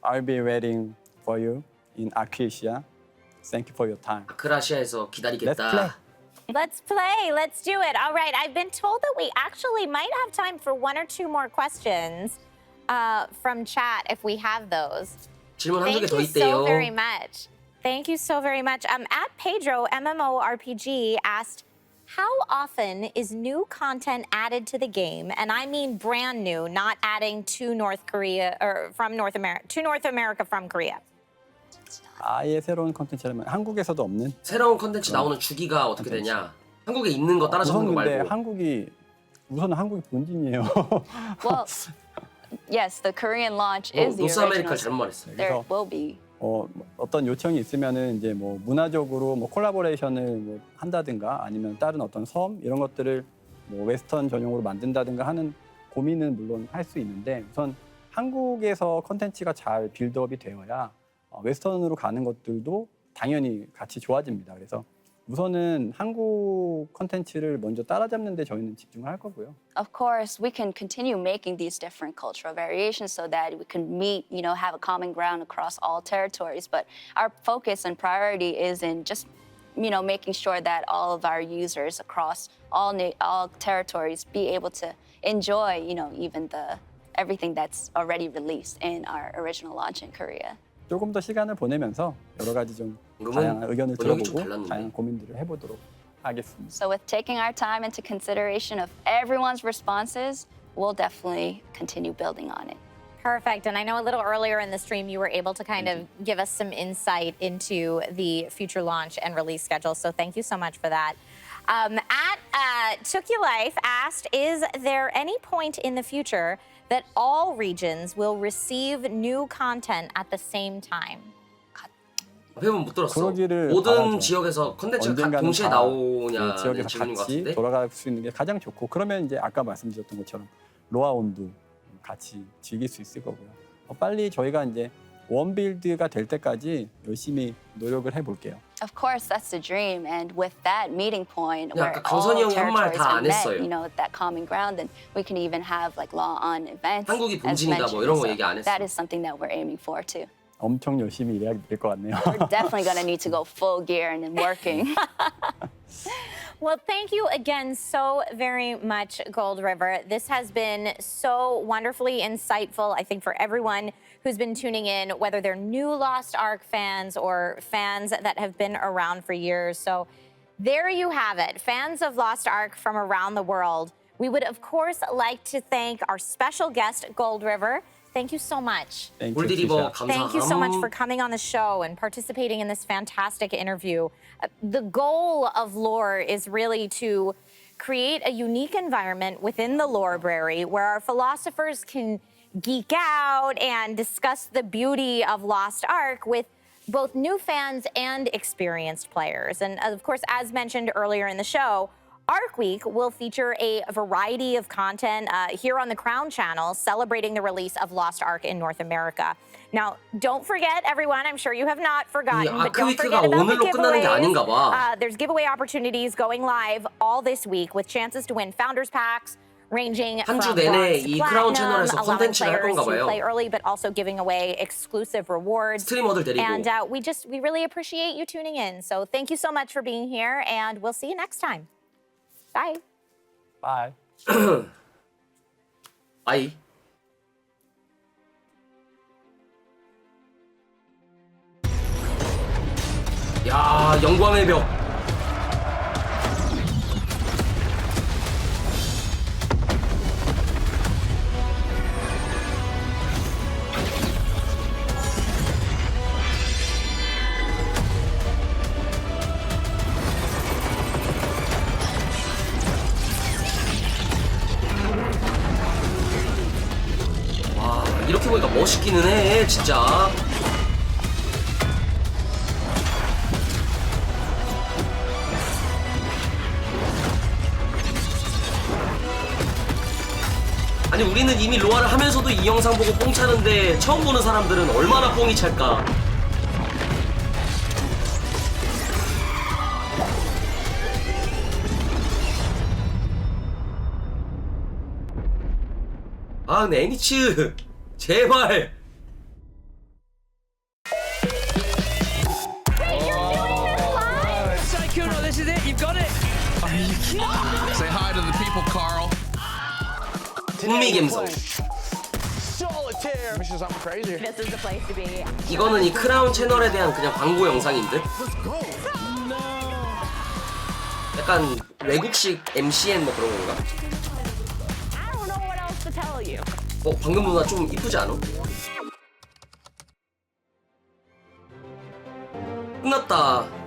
I'll be waiting for you in Acacia. Thank you for your time. 아크라시아에서 Let's 기다리겠다. play. Let's play. Let's do it. All right. I've been told that we actually might have time for 1 or 2 more questions from chat if we have those. 질문 한두 개 Thank 더 you so 있대요. very much. Thank you so very much. At Pedro MMORPG asked, how often is new content added to the game? And I mean brand new, not adding to North Korea or from North America to North America from Korea. 아예 새로운 컨텐츠라면 한국에서도 없는 새로운 컨텐츠 나오는 주기가 어떻게 되냐? 한국에 있는 거 따라 잡는 거 우선 근데 말고. 우선은 한국이 본진이에요. Well, yes, the Korean launch is the 노스 아메리카 original. 잘못 말했어요. There 그래서- will be. 어떤 요청이 있으면은 이제 뭐 문화적으로 뭐 콜라보레이션을 뭐 한다든가 아니면 다른 어떤 섬 이런 것들을 뭐 웨스턴 전용으로 만든다든가 하는 고민은 물론 할 수 있는데 우선 한국에서 컨텐츠가 잘 빌드업이 되어야 웨스턴으로 가는 것들도 당연히 같이 좋아집니다. 그래서 우선은 한국 컨텐츠를 먼저 따라잡는 데 저희는 집중을 할 거고요. Of course, we can continue making these different cultural variations so that we can meet, have a common ground across all territories. But our focus and priority is in just, making sure that all of our users across all territories be able to enjoy, even everything that's already released in our original launch in Korea. 조금 더 시간을 보내면서 여러 가지 좀 그러면 다양한 의견을 번역이 좀 들어보고 달랐는데. 다양한 고민들을 해보도록 하겠습니다. So with taking our time into consideration of everyone's responses, we'll definitely continue building on it. Perfect. And I know a little earlier in the stream you were able to kind of give us some insight into the future launch and release schedule. So thank you so much for that. Took You Life asked, is there any point in the future that all regions will receive new content at the same time? 회원 못 들었어. 그러기를 모든 바라죠. 지역에서 컨텐츠가 언젠가는 동시에 다 나오냐는 그 지역에서 질문인 것 같이 같은데. 돌아갈 수 있는 게 가장 좋고 그러면 이제 아까 말씀드렸던 것처럼 로아온도 같이 즐길 수 있을 거고요. 빨리 저희가 이제 원빌드가 될 때까지 열심히 노력을 해볼게요. Of course, that's the dream, and with that meeting point 야, where 아까 all 강선이 형이 한 말 territories 다 are 안 met, 했어요. that common ground, then we can even have like law-on events. 한국이 as 본진이다, 뭐 이런 거 mentioned. 얘기 안 했어. That is something that we're aiming for too. 엄청 열심히 일해야 될 것 같네요. We're definitely gonna need to go full gear and then working. Well, thank you again so very much, Gold River. This has been so wonderfully insightful, I think, for everyone who's been tuning in, whether they're new Lost Ark fans or fans that have been around for years. So there you have it, fans of Lost Ark from around the world. We would, of course, like to thank our special guest, Gold River. Thank you so much. Thank you, 골디리버 Tisha. Thank you so much for 감사함. coming on the show and participating in this fantastic interview. The goal of lore is really to create a unique environment within the Lorebrary where our philosophers can geek out and discuss the beauty of Lost Ark with both new fans and experienced players. And of course, as mentioned earlier in the show, Arc Week will feature a variety of content here on the Crown Channel celebrating the release of Lost Ark in North America. Now, don't forget, everyone, I'm sure you have not forgotten, 이 but don't 아크위크가 forget about the 오늘로 끝나는 게 아닌가 봐. giveaways. There's giveaway opportunities going live all this week with chances to win Founders Packs ranging 한 주 from 내내 bronze to 이 크라운 platinum, 채널에서 allowing 콘텐츠를 할 players 건가 to 봐요. play early, but also giving away exclusive rewards. 스트리머들 데리고. And we really appreciate you tuning in. So thank you so much for being here, and we'll see you next time. Bye. Bye. 아이. 야, 영광의 벽. 멋있기는 해 진짜. 아니 우리는 이미 로아를 하면서도 이 영상 보고 뽕 차는데 처음 보는 사람들은 얼마나 뽕이 찰까. 아 근데 애니츠 제발. Say hi to the people, Carl. 북미 감성. Solitaire. Missions, I'm crazy. This is the place to be. 이거는 이 크라운 채널에 대한 그냥 광고 영상인 듯? 약간 외국식 MCN 뭐 그런 건가? I don't know what else to tell you. 방금 누나 좀 이쁘지 않아? 끝났다.